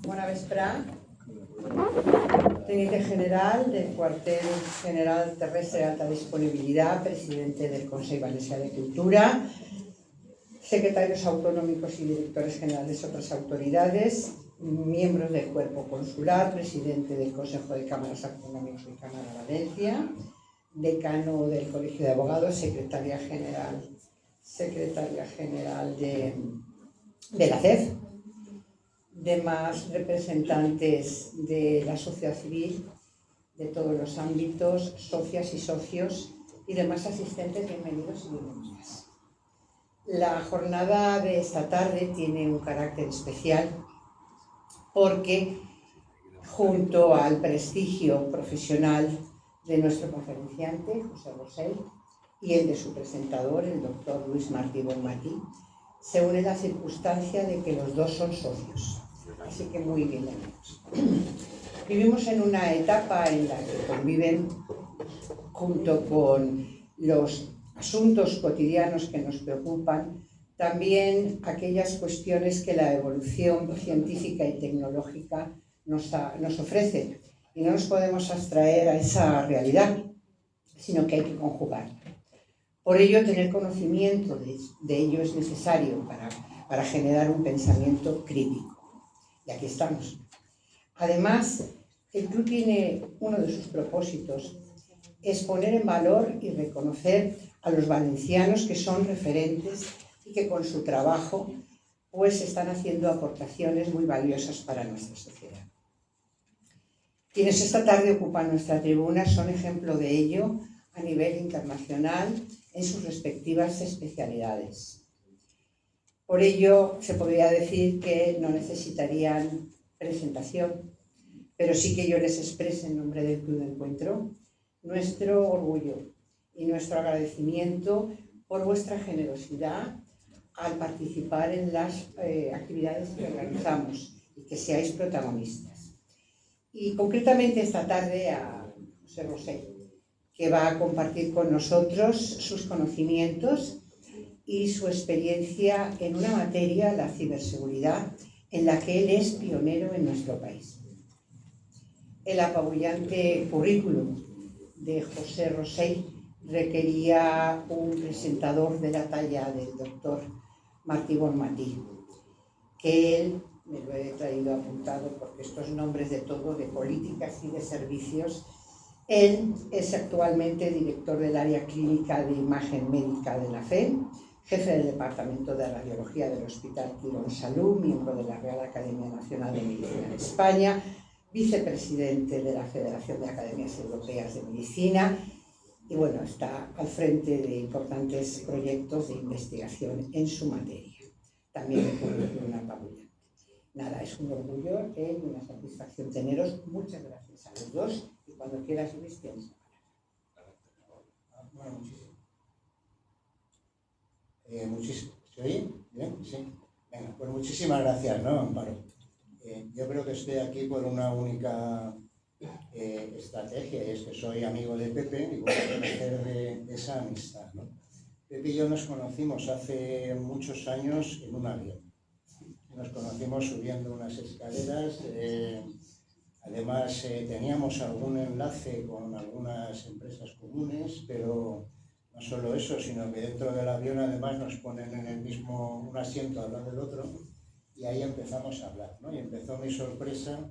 Bona vesprà. Teniente general del Cuartel General Terrestre de Alta Disponibilidad, presidente del Consejo Valencià de Cultura, secretarios autonómicos y directores generales de otras autoridades, miembros del cuerpo consular, presidente del Consejo de Cámaras Autonómicas y Cámara Valencia, decano del Colegio de Abogados, secretaria general de la CEF, demás representantes de la sociedad civil, de todos los ámbitos, socias y socios y demás asistentes, bienvenidos y bienvenidas. La jornada de esta tarde tiene un carácter especial porque, junto al prestigio profesional de nuestro conferenciante, José Rosell, y el de su presentador, el doctor Luis Martí Bonmatí, se une la circunstancia de que los dos son socios. Así que muy bienvenidos. Vivimos en una etapa en la que conviven, junto con los asuntos cotidianos que nos preocupan, también aquellas cuestiones que la evolución científica y tecnológica nos ofrece. Y no nos podemos abstraer a esa realidad, sino que hay que conjugarla. Por ello, tener conocimiento de ello es necesario para generar un pensamiento crítico. Y aquí estamos. Además, el club tiene uno de sus propósitos, es poner en valor y reconocer a los valencianos que son referentes y que con su trabajo pues están haciendo aportaciones muy valiosas para nuestra sociedad. Quienes esta tarde ocupan nuestra tribuna son ejemplo de ello a nivel internacional en sus respectivas especialidades. Por ello, se podría decir que no necesitarían presentación, pero sí que yo les exprese en nombre del Club de Encuentro nuestro orgullo y nuestro agradecimiento por vuestra generosidad al participar en las actividades que organizamos y que seáis protagonistas. Y concretamente esta tarde a José Rosell, que va a compartir con nosotros sus conocimientos y su experiencia en una materia, la ciberseguridad, en la que él es pionero en nuestro país. El apabullante currículum de José Rosell requería un presentador de la talla del doctor Martí Bonmatí, que él, me lo he traído apuntado porque estos nombres de todo, de políticas y de servicios, él es actualmente director del área clínica de imagen médica de la FE, jefe del Departamento de Radiología del Hospital Quirón Salud, miembro de la Real Academia Nacional de Medicina de España, vicepresidente de la Federación de Academias Europeas de Medicina y bueno, está al frente de importantes proyectos de investigación en su materia. También me puedo una apabullante. Nada, es un orgullo y una satisfacción teneros. Muchas gracias a los dos y cuando quieras, Luis, tienes la palabra. Bueno, ¿se oye? ¿Bien? Sí. Venga, pues muchísimas gracias, ¿no, Amparo? Yo creo que estoy aquí por una única estrategia, y es que soy amigo de Pepe y voy a conocer de esa amistad, ¿no? Pepe y yo nos conocimos hace muchos años en un avión. Nos conocimos subiendo unas escaleras, además teníamos algún enlace con algunas empresas comunes, pero no solo eso, sino que dentro del avión además nos ponen en el mismo un asiento al lado del otro y ahí empezamos a hablar, ¿no? Y empezó mi sorpresa,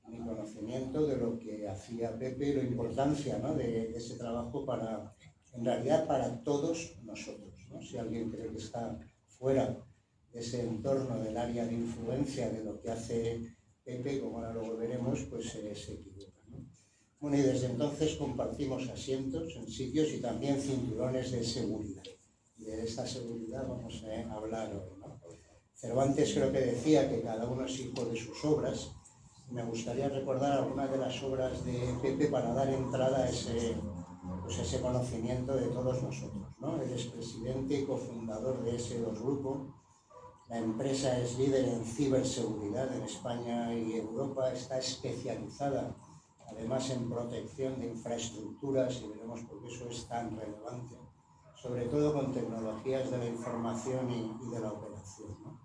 mi conocimiento de lo que hacía Pepe y la importancia, ¿no?, de ese trabajo para, en realidad, para todos nosotros, ¿no? Si alguien cree que está fuera de ese entorno del área de influencia de lo que hace Pepe, como ahora luego veremos, pues se equivoca, ¿no? Bueno, y desde entonces compartimos asientos en sitios y también cinturones de seguridad. Y de esta seguridad vamos a hablar hoy, ¿no? Cervantes creo que decía que cada uno es hijo de sus obras. Me gustaría recordar algunas de las obras de Pepe para dar entrada a ese conocimiento de todos nosotros, ¿no? Él es presidente y cofundador de S2 Grupo. La empresa es líder en ciberseguridad en España y Europa, está especializada además en protección de infraestructuras y veremos por qué eso es tan relevante, sobre todo con tecnologías de la información y de la operación, ¿no?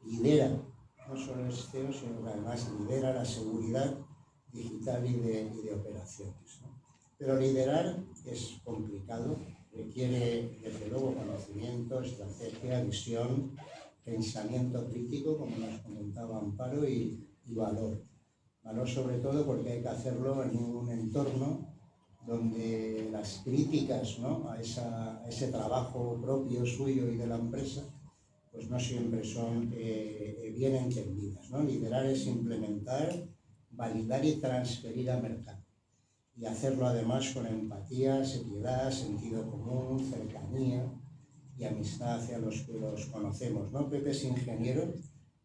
Lidera no solo es CEO, sino que además lidera la seguridad digital y de operaciones, ¿no? Pero liderar es complicado, requiere desde luego conocimiento, estrategia, visión, pensamiento crítico, como nos comentaba Amparo, y valor. Valor sobre todo porque hay que hacerlo en un entorno donde las críticas, ¿no?, a ese trabajo propio suyo y de la empresa, pues no siempre son bien entendidas, ¿no? Liderar es implementar, validar y transferir a mercado. Y hacerlo además con empatía, seriedad, sentido común, cercanía y amistad hacia los que los conocemos, ¿no? Pepe es ingeniero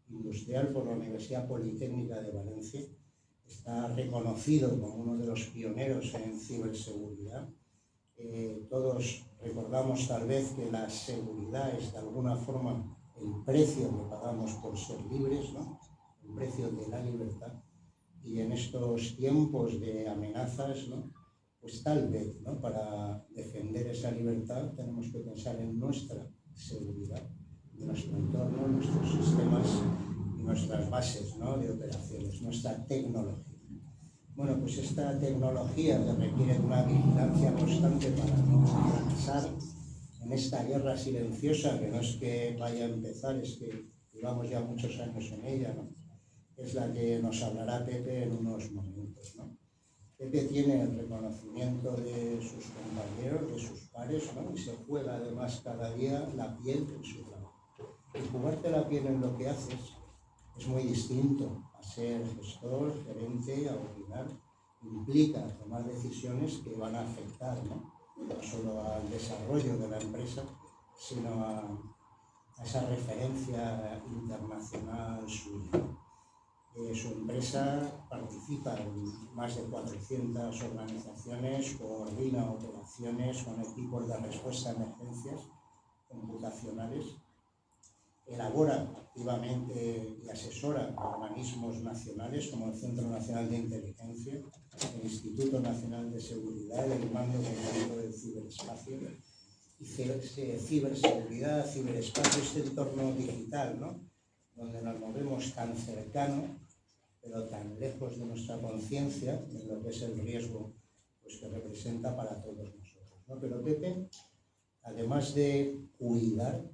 industrial por la Universidad Politécnica de Valencia. Está reconocido como uno de los pioneros en ciberseguridad. Todos recordamos tal vez que la seguridad es de alguna forma el precio que pagamos por ser libres, ¿no? El precio de la libertad. Y en estos tiempos de amenazas, ¿no?, pues tal vez, ¿no?, para defender esa libertad tenemos que pensar en nuestra seguridad, en nuestro entorno, nuestros sistemas y nuestras bases, ¿no?, de operaciones, nuestra tecnología. Bueno, pues esta tecnología que requiere de una vigilancia constante para no fracasar en esta guerra silenciosa, que no es que vaya a empezar, es que llevamos ya muchos años en ella, ¿no?, es la que nos hablará Pepe en unos momentos, ¿no? Pepe tiene el reconocimiento de sus compañeros, de sus pares, ¿no?, y se juega además cada día la piel en su trabajo. Y jugarte la piel en lo que haces es muy distinto a ser gestor, gerente, a opinar. Implica tomar decisiones que van a afectar, ¿no?, no solo al desarrollo de la empresa, sino a esa referencia internacional suya. Su empresa participa en más de 400 organizaciones, coordina operaciones con equipos de respuesta a emergencias computacionales, elabora activamente y asesora a organismos nacionales como el Centro Nacional de Inteligencia, el Instituto Nacional de Seguridad, el Mando Conjunto del Ciberespacio, y ciberseguridad, ciberespacio, este entorno digital, ¿no?, donde nos movemos tan cercano, pero tan lejos de nuestra conciencia, de lo que es el riesgo, pues, que representa para todos nosotros, ¿no? Pero Pepe, además de cuidar,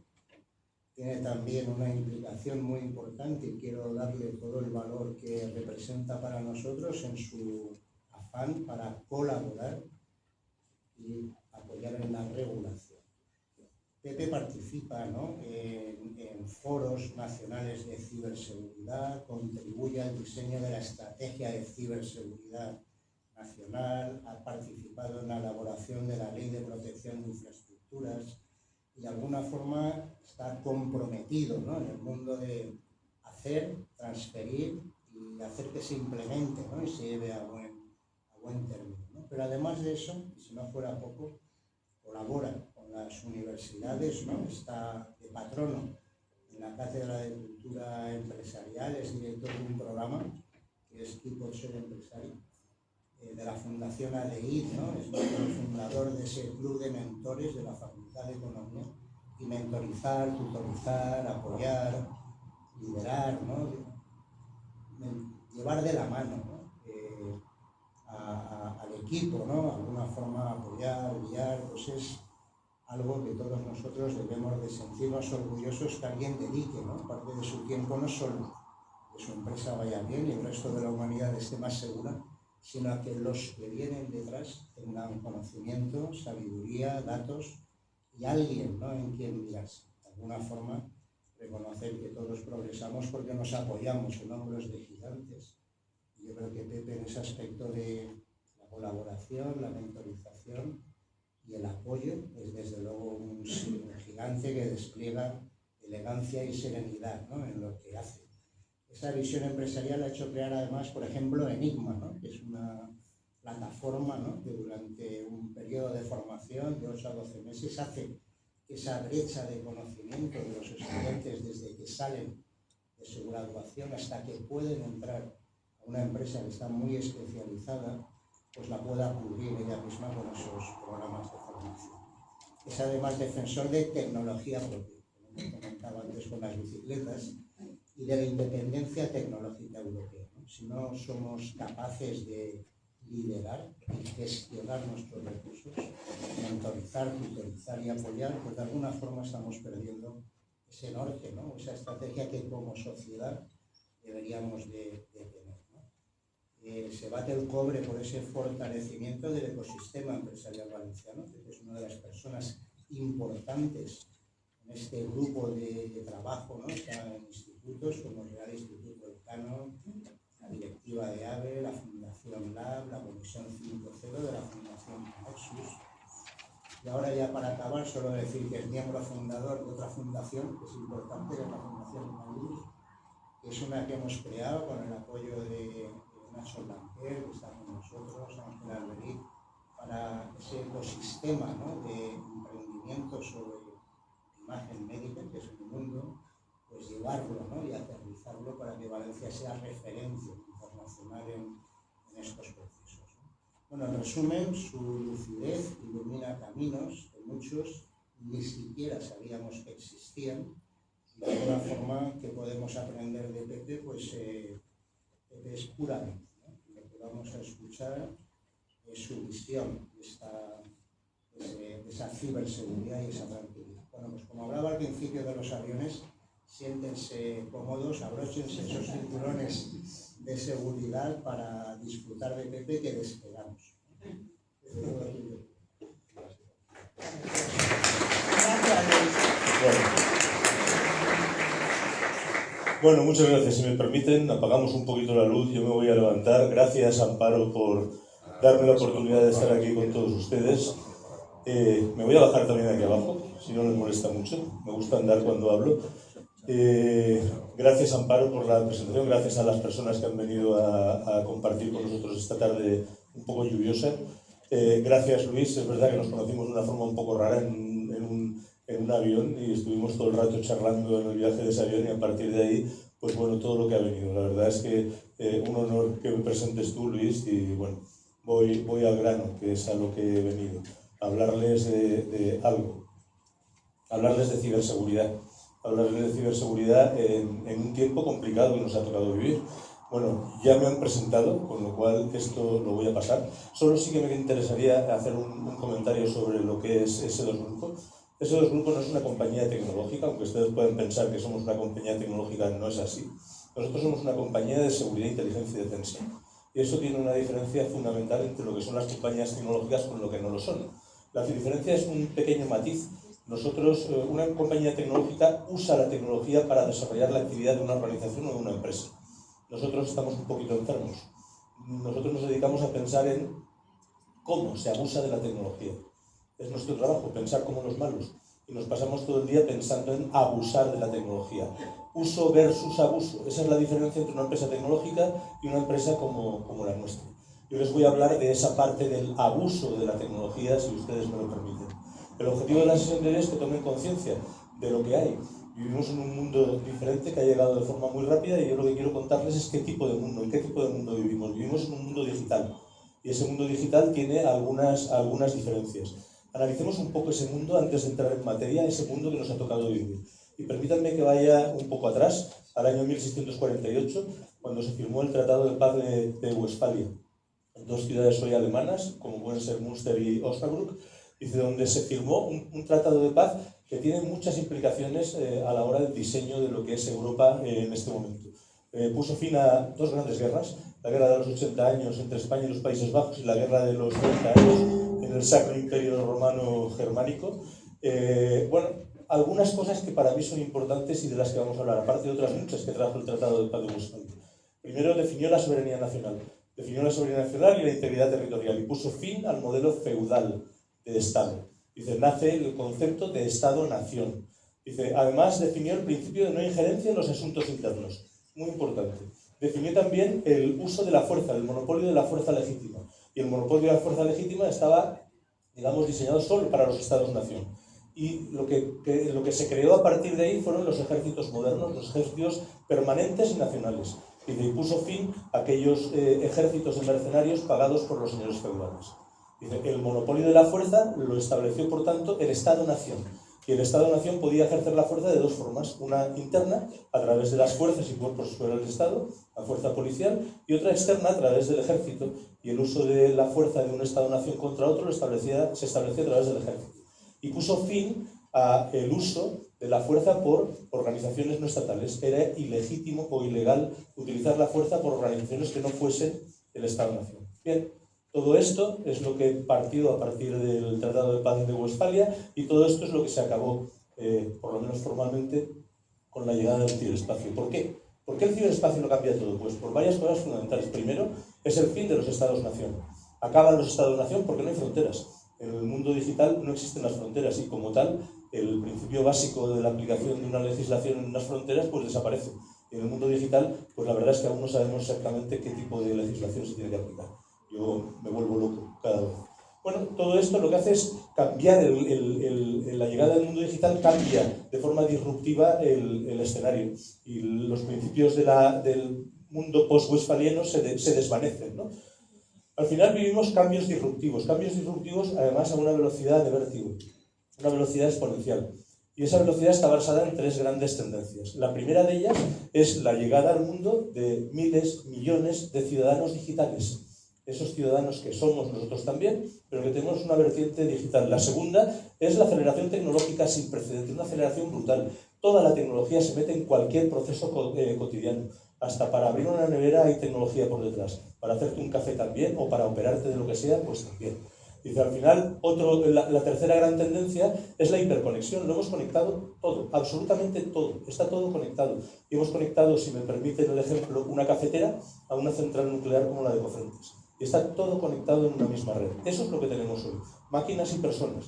tiene también una implicación muy importante, y quiero darle todo el valor que representa para nosotros en su afán para colaborar y apoyar en la regulación. Pepe participa, ¿no?, en foros nacionales de ciberseguridad, contribuye al diseño de la estrategia de ciberseguridad nacional, ha participado en la elaboración de la Ley de Protección de Infraestructuras y de alguna forma está comprometido, ¿no?, en el mundo de hacer, transferir y hacer que se implemente, ¿no?, y se lleve a buen término, ¿no? Pero además de eso, y si no fuera poco, colabora con las universidades, ¿no?, está de patrono en la Cátedra de Cultura Empresarial, es director de un programa que es Qué pot ser empresari, de la Fundación ADEID, ¿no?, es el fundador de ese club de mentores de la Facultad de Economía, y mentorizar, tutorizar, apoyar, liderar, ¿no?, llevar de la mano, ¿no?, al equipo, ¿no?, de alguna forma apoyar, guiar, pues es algo que todos nosotros debemos de sentirnos orgullosos que alguien dedique, ¿no?, parte de su tiempo, no solo que su empresa vaya bien y el resto de la humanidad esté más segura, sino a que los que vienen detrás tengan conocimiento, sabiduría, datos y alguien, ¿no?, en quien mirarse. De alguna forma, reconocer que todos progresamos porque nos apoyamos en hombros de gigantes. Y yo creo que Pepe, en ese aspecto de la colaboración, la mentorización y el apoyo, es desde luego un gigante que despliega elegancia y serenidad, ¿no?, en lo que hace. Esa visión empresarial ha hecho crear además, por ejemplo, Enigma, ¿no?, que es una plataforma, ¿no?, que durante un periodo de formación de 8 a 12 meses hace que esa brecha de conocimiento de los estudiantes desde que salen de su graduación hasta que pueden entrar a una empresa que está muy especializada, pues la pueda cubrir ella misma con esos programas de formación. Es además defensor de tecnología propia, como comentaba antes con las bicicletas, y de la independencia tecnológica europea, ¿no? Si no somos capaces de liderar y gestionar nuestros recursos, mentorizar, tutorizar y apoyar, pues de alguna forma estamos perdiendo ese norte, ¿no? Esa estrategia que como sociedad deberíamos de tener, ¿no? Se bate el cobre por ese fortalecimiento del ecosistema empresarial valenciano, que es una de las personas importantes en este grupo de trabajo, ¿no? Están institutos como el Real Instituto Elcano, la directiva de AVE, la Fundación Lab, la Comisión 5.0 de la Fundación Nexus. Y ahora ya para acabar, solo decir que es miembro fundador de otra fundación que es importante, que es la Fundación Naurus, que es una que hemos creado con el apoyo de Nacho Blanquer, que está con nosotros, Ángel Alberic, para ese ecosistema, ¿no?, de emprendimiento sobre imagen médica, que es el mundo, pues llevarlo, ¿no?, y aterrizarlo para que Valencia sea referencia internacional en estos procesos, ¿no? Bueno, en resumen, su lucidez ilumina caminos que muchos ni siquiera sabíamos que existían. Y de alguna forma que podemos aprender de Pepe, pues Pepe es pura mente, ¿no? Lo que vamos a escuchar es su visión de esa ciberseguridad y esa tranquilidad. Bueno, pues como hablaba al principio de los aviones, siéntense cómodos, abróchense esos cinturones de seguridad para disfrutar de Pepe, que despegamos. Bueno, muchas gracias. Si me permiten, apagamos un poquito la luz, yo me voy a levantar. Gracias, Amparo, por darme la oportunidad de estar aquí con todos ustedes. Me voy a bajar también aquí abajo, si no les molesta mucho. Me gusta andar cuando hablo. Gracias, Amparo, por la presentación. Gracias a las personas que han venido a compartir con nosotros esta tarde un poco lluviosa. Gracias, Luis. Es verdad que nos conocimos de una forma un poco rara en un avión y estuvimos todo el rato charlando en el viaje de ese avión, y a partir de ahí, pues bueno, todo lo que ha venido. La verdad es que un honor que me presentes tú, Luis, y bueno, voy al grano, que es a lo que he venido. Hablarles de algo. Hablarles de ciberseguridad. Hablarles de ciberseguridad en un tiempo complicado que nos ha tocado vivir. Bueno, ya me han presentado, con lo cual esto lo voy a pasar. Solo sí que me interesaría hacer un comentario sobre lo que es S2 Grupo. S2 Grupo no es una compañía tecnológica, aunque ustedes pueden pensar que somos una compañía tecnológica, no es así. Nosotros somos una compañía de seguridad, inteligencia y defensa. Y eso tiene una diferencia fundamental entre lo que son las compañías tecnológicas con lo que no lo son. La diferencia es un pequeño matiz. Nosotros, una compañía tecnológica usa la tecnología para desarrollar la actividad de una organización o de una empresa. Nosotros estamos un poquito enfermos. Nosotros nos dedicamos a pensar en cómo se abusa de la tecnología. Es nuestro trabajo, pensar como los malos. Y nos pasamos todo el día pensando en abusar de la tecnología. Uso versus abuso. Esa es la diferencia entre una empresa tecnológica y una empresa como la nuestra. Yo les voy a hablar de esa parte del abuso de la tecnología, si ustedes me lo permiten. El objetivo de la sesión de hoy es que tomen conciencia de lo que hay. Vivimos en un mundo diferente que ha llegado de forma muy rápida, y yo lo que quiero contarles es qué tipo de mundo, en qué tipo de mundo vivimos. Vivimos en un mundo digital, y ese mundo digital tiene algunas diferencias. Analicemos un poco ese mundo antes de entrar en materia, ese mundo que nos ha tocado vivir. Y permítanme que vaya un poco atrás, al año 1648, cuando se firmó el Tratado de Paz de Westfalia. Dos ciudades hoy alemanas, como pueden ser Münster y Osnabrück, dice, donde se firmó un tratado de paz que tiene muchas implicaciones a la hora del diseño de lo que es Europa en este momento. Puso fin a dos grandes guerras, la guerra de los 80 años entre España y los Países Bajos y la guerra de los 30 años en el Sacro Imperio Romano Germánico. Bueno, algunas cosas que para mí son importantes y de las que vamos a hablar, aparte de otras muchas que trajo el Tratado de Paz de Westfalia. Primero, definió la soberanía nacional. Definió la soberanía nacional y la integridad territorial, y puso fin al modelo feudal de Estado. Dice, nace el concepto de Estado-nación. Dice, además definió el principio de no injerencia en los asuntos internos. Muy importante. Definió también el uso de la fuerza, el monopolio de la fuerza legítima. Y el monopolio de la fuerza legítima estaba, digamos, diseñado solo para los Estados-nación. Y lo que se creó a partir de ahí fueron los ejércitos modernos, los ejércitos permanentes y nacionales. Y puso fin a aquellos ejércitos de mercenarios pagados por los señores feudales. Dice que el monopolio de la fuerza lo estableció, por tanto, el Estado-nación. Y el Estado-Nación podía ejercer la fuerza de dos formas, una interna, a través de las fuerzas y cuerpos superiores del Estado, la fuerza policial, y otra externa, a través del ejército, y el uso de la fuerza de un Estado-Nación contra otro se establecía a través del ejército. Y puso fin al uso de la fuerza por organizaciones no estatales. Era ilegítimo o ilegal utilizar la fuerza por organizaciones que no fuesen el Estado-Nación. Bien. Todo esto es lo que partió a partir del Tratado de Paz de Westfalia y todo esto es lo que se acabó, por lo menos formalmente, con la llegada del ciberespacio. ¿Por qué? ¿Por qué el ciberespacio lo cambia todo? Pues por varias cosas fundamentales. Primero, es el fin de los Estados-Nación. Acaban los Estados-Nación porque no hay fronteras. En el mundo digital no existen las fronteras y como tal, el principio básico de la aplicación de una legislación en unas fronteras pues desaparece. Y en el mundo digital, pues la verdad es que aún no sabemos exactamente qué tipo de legislación se tiene que aplicar. Yo me vuelvo loco cada vez. Bueno, todo esto lo que hace es cambiar, la llegada del mundo digital cambia de forma disruptiva el escenario y los principios del mundo post-westfaliano se desvanecen, ¿no? Al final vivimos cambios disruptivos además a una velocidad de vértigo, una velocidad exponencial. Y esa velocidad está basada en tres grandes tendencias. La primera de ellas es la llegada al mundo de miles, millones de ciudadanos digitales. Esos ciudadanos que somos nosotros también, pero que tenemos una vertiente digital. La segunda es la aceleración tecnológica sin precedentes, una aceleración brutal. Toda la tecnología se mete en cualquier proceso cotidiano. Hasta para abrir una nevera hay tecnología por detrás. Para hacerte un café también, o para operarte de lo que sea, pues también. Dice, al final, la tercera gran tendencia es la hiperconexión. Lo hemos conectado todo, absolutamente todo. Está todo conectado. Y hemos conectado, si me permiten el ejemplo, una cafetera a una central nuclear como la de Cofrentes. Y está todo conectado en una misma red. Eso es lo que tenemos hoy. Máquinas y personas.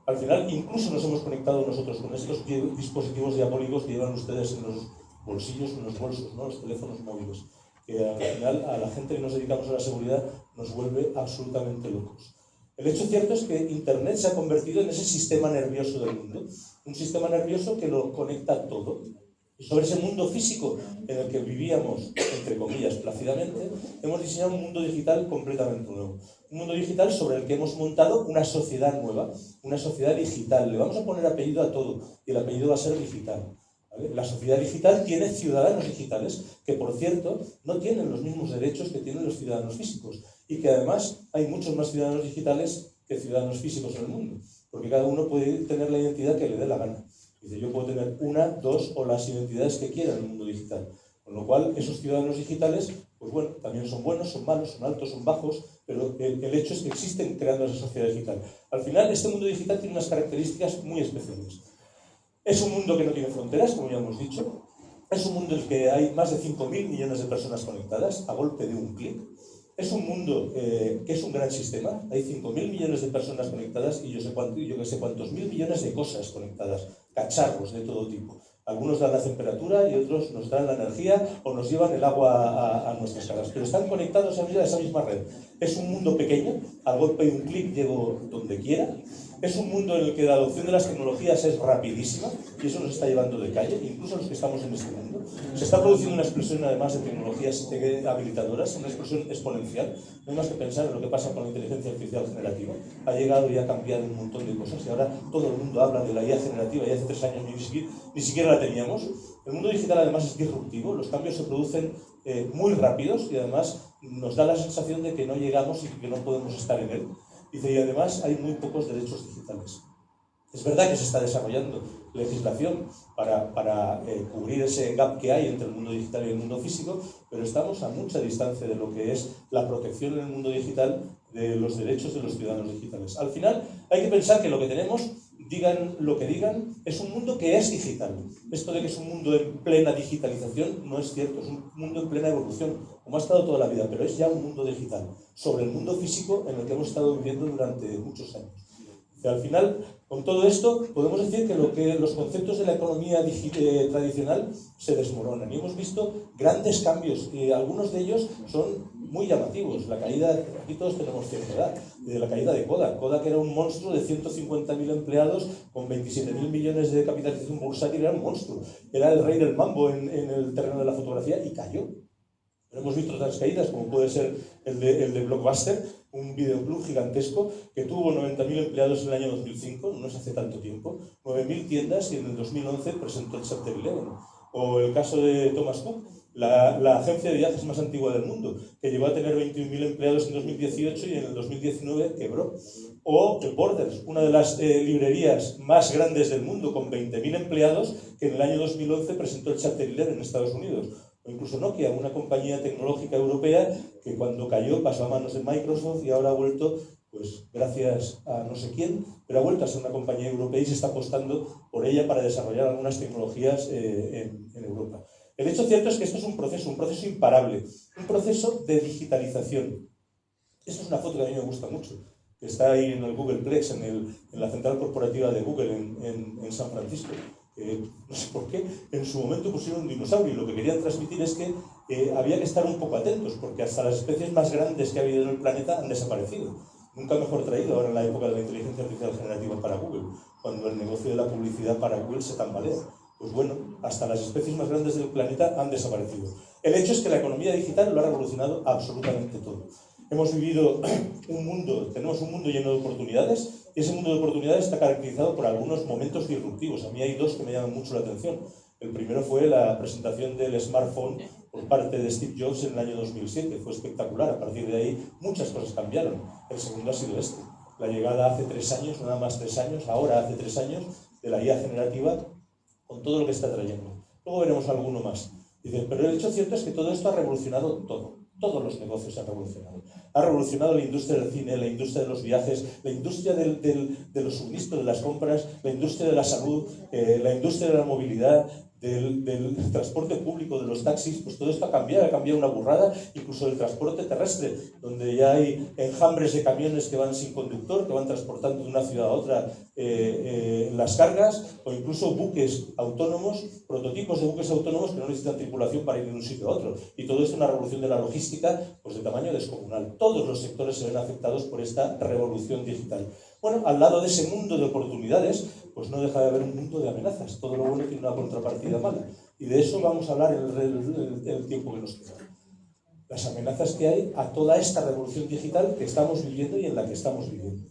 Al final, incluso nos hemos conectado nosotros con estos dispositivos diabólicos que llevan ustedes en los bolsillos, en los bolsos, ¿no? Los teléfonos móviles. Que al final, a la gente que nos dedicamos a la seguridad, nos vuelve absolutamente locos. El hecho cierto es que Internet se ha convertido en ese sistema nervioso del mundo. Un sistema nervioso que lo conecta todo. Y sobre ese mundo físico en el que vivíamos, entre comillas, plácidamente, hemos diseñado un mundo digital completamente nuevo. Un mundo digital sobre el que hemos montado una sociedad nueva, una sociedad digital. Le vamos a poner apellido a todo y el apellido va a ser digital. ¿Vale? La sociedad digital tiene ciudadanos digitales que, por cierto, no tienen los mismos derechos que tienen los ciudadanos físicos y que además hay muchos más ciudadanos digitales que ciudadanos físicos en el mundo, porque cada uno puede tener la identidad que le dé la gana. Dice, yo puedo tener una, dos o las identidades que quiera en el mundo digital. Con lo cual, esos ciudadanos digitales, pues bueno, también son buenos, son malos, son altos, son bajos, pero el hecho es que existen creando esa sociedad digital. Al final, este mundo digital tiene unas características muy especiales. Es un mundo que no tiene fronteras, como ya hemos dicho. Es un mundo en el que hay más de 5.000 millones de personas conectadas a golpe de un clic. Es un mundo que es un gran sistema. Hay 5.000 millones de personas conectadas y yo que sé cuántos mil millones de cosas conectadas, cacharros de todo tipo. Algunos dan la temperatura y otros nos dan la energía o nos llevan el agua a nuestras casas. Pero están conectados a esa misma red. Es un mundo pequeño, al golpe de un clic llego donde quiera. Es un mundo en el que la adopción de las tecnologías es rapidísima y eso nos está llevando de calle, incluso los que estamos en este mundo. Se está produciendo una explosión además de tecnologías habilitadoras, una explosión exponencial. No hay más que pensar en lo que pasa con la inteligencia artificial generativa. Ha llegado y ha cambiado un montón de cosas y ahora todo el mundo habla de la IA generativa y hace 3 años ni siquiera la teníamos. El mundo digital además es disruptivo, los cambios se producen muy rápidos y además nos da la sensación de que no llegamos y que no podemos estar en él. Dice, y además hay muy pocos derechos digitales. Es verdad que se está desarrollando legislación para cubrir ese gap que hay entre el mundo digital y el mundo físico, pero estamos a mucha distancia de lo que es la protección en el mundo digital de los derechos de los ciudadanos digitales. Al final hay que pensar que lo que tenemos, digan lo que digan, es un mundo que es digital. Esto de que es un mundo en plena digitalización no es cierto, es un mundo en plena evolución, como ha estado toda la vida, pero es ya un mundo digital, sobre el mundo físico en el que hemos estado viviendo durante muchos años. Y al final, con todo esto, podemos decir que los conceptos de la economía tradicional se desmoronan. Y hemos visto grandes cambios, y algunos de ellos son muy llamativos. La caída, aquí todos tenemos cierta edad, de la caída de Kodak. Kodak era un monstruo de 150.000 empleados, con 27.000 millones de capitalización bursátil, era un monstruo. Era el rey del mambo en el terreno de la fotografía y cayó. Pero hemos visto otras caídas, como puede ser el de Blockbuster, un videoclub gigantesco que tuvo 90.000 empleados en el año 2005, no es hace tanto tiempo, 9.000 tiendas, y en el 2011 presentó el Chapter 11. O el caso de Thomas Cook, la agencia de viajes más antigua del mundo, que llegó a tener 21.000 empleados en 2018 y en el 2019 quebró. O The Borders, una de las librerías más grandes del mundo, con 20.000 empleados, que en el año 2011 presentó el Chapter 11 en Estados Unidos. O incluso Nokia, una compañía tecnológica europea que cuando cayó pasó a manos de Microsoft y ahora ha vuelto, pues gracias a no sé quién, pero ha vuelto a ser una compañía europea y se está apostando por ella para desarrollar algunas tecnologías en Europa. El hecho cierto es que esto es un proceso imparable, un proceso de digitalización. Esta es una foto que a mí me gusta mucho, que está ahí en el Googleplex, en la central corporativa de Google en San Francisco. No sé por qué, en su momento pusieron un dinosaurio y lo que querían transmitir es que había que estar un poco atentos, porque hasta las especies más grandes que ha habido en el planeta han desaparecido. Nunca mejor traído ahora en la época de la inteligencia artificial generativa para Google, cuando el negocio de la publicidad para Google se tambalea. Pues bueno, hasta las especies más grandes del planeta han desaparecido. El hecho es que la economía digital lo ha revolucionado absolutamente todo. Hemos vivido tenemos un mundo lleno de oportunidades, y ese mundo de oportunidades está caracterizado por algunos momentos disruptivos. A mí hay dos que me llaman mucho la atención. El primero fue la presentación del smartphone por parte de Steve Jobs en el año 2007. Fue espectacular. A partir de ahí muchas cosas cambiaron. El segundo ha sido este. La llegada hace 3 años, nada más 3 años, ahora hace 3 años, de la IA generativa con todo lo que está trayendo. Luego veremos alguno más. Dice, pero el hecho cierto es que todo esto ha revolucionado todo. Todos los negocios han revolucionado. Ha revolucionado la industria del cine, la industria de los viajes, la industria de los suministros, de las compras, la industria de la salud, la industria de la movilidad, del transporte público, de los taxis. Pues todo esto ha cambiado una burrada, incluso del transporte terrestre, donde ya hay enjambres de camiones que van sin conductor, que van transportando de una ciudad a otra las cargas, o incluso buques autónomos, prototipos de buques autónomos que no necesitan tripulación para ir de un sitio a otro. Y todo esto es una revolución de la logística, pues de tamaño descomunal. Todos los sectores se ven afectados por esta revolución digital. Bueno, al lado de ese mundo de oportunidades, pues no deja de haber un mundo de amenazas. Todo lo bueno tiene una contrapartida mala. Y de eso vamos a hablar en el tiempo que nos queda. Las amenazas que hay a toda esta revolución digital que estamos viviendo y en la que estamos viviendo.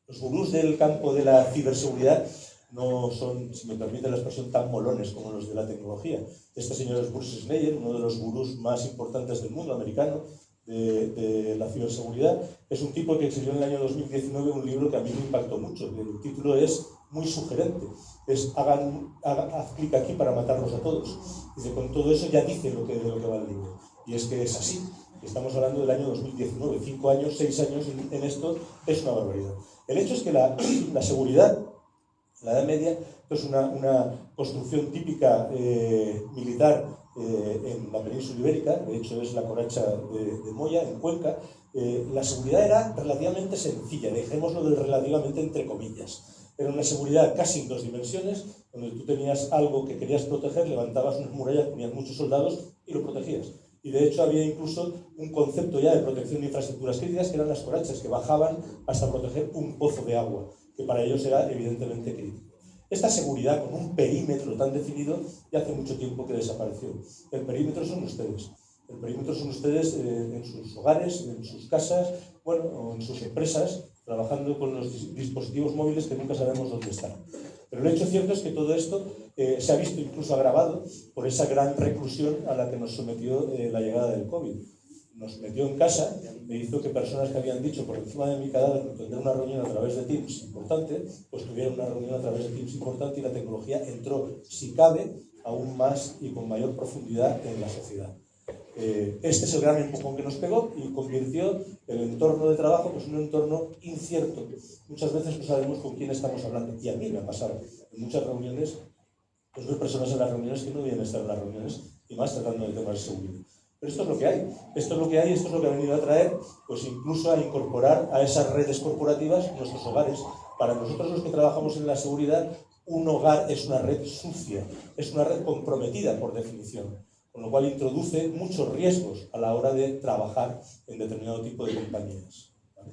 Los gurús del campo de la ciberseguridad no son, si me permite la expresión, tan molones como los de la tecnología. Este señor es Bruce Schneier, uno de los gurús más importantes del mundo americano de la ciberseguridad. Es un tipo que escribió en el año 2019 un libro que a mí me impactó mucho. El título es muy sugerente. Es haz clic aquí para matarlos a todos. Dice, con todo eso ya dice de lo que va el libro. Y es que es así. Estamos hablando del año 2019. 5 años, 6 años en esto es una barbaridad. El hecho es que la seguridad, en la Edad Media, es una construcción típica militar en la península ibérica. De hecho es la coracha de Moya, en Cuenca. La seguridad era relativamente sencilla, dejémoslo de relativamente entre comillas. Era una seguridad casi en 2 dimensiones, donde tú tenías algo que querías proteger, levantabas unas murallas, ponías muchos soldados y lo protegías. Y de hecho había incluso un concepto ya de protección de infraestructuras críticas, que eran las corachas, que bajaban hasta proteger un pozo de agua, que para ellos era evidentemente crítico. Esta seguridad con un perímetro tan definido ya hace mucho tiempo que desapareció. El perímetro son ustedes. El perímetro son ustedes en sus hogares, en sus casas, bueno, o en sus empresas, trabajando con los dispositivos móviles que nunca sabemos dónde están. Pero el hecho cierto es que todo esto se ha visto incluso agravado por esa gran reclusión a la que nos sometió la llegada del COVID. Nos metió en casa e hizo que personas que habían dicho por encima de mi cadáver tendré una reunión a través de Teams importante, pues tuvieron una reunión a través de Teams importante y la tecnología entró, si cabe, aún más y con mayor profundidad en la sociedad. Este es el gran empujón que nos pegó y convirtió el entorno de trabajo pues, en un entorno incierto. Muchas veces no sabemos con quién estamos hablando. Y a mí me ha pasado en muchas reuniones, pues veo personas en las reuniones que no deben estar en las reuniones y más tratando de temas de seguridad. Pero esto es lo que hay. Esto es lo que hay, esto es lo que ha venido a traer, pues incluso a incorporar a esas redes corporativas nuestros hogares. Para nosotros los que trabajamos en la seguridad, un hogar es una red sucia, es una red comprometida por definición. Con lo cual introduce muchos riesgos a la hora de trabajar en determinado tipo de compañías. ¿Vale?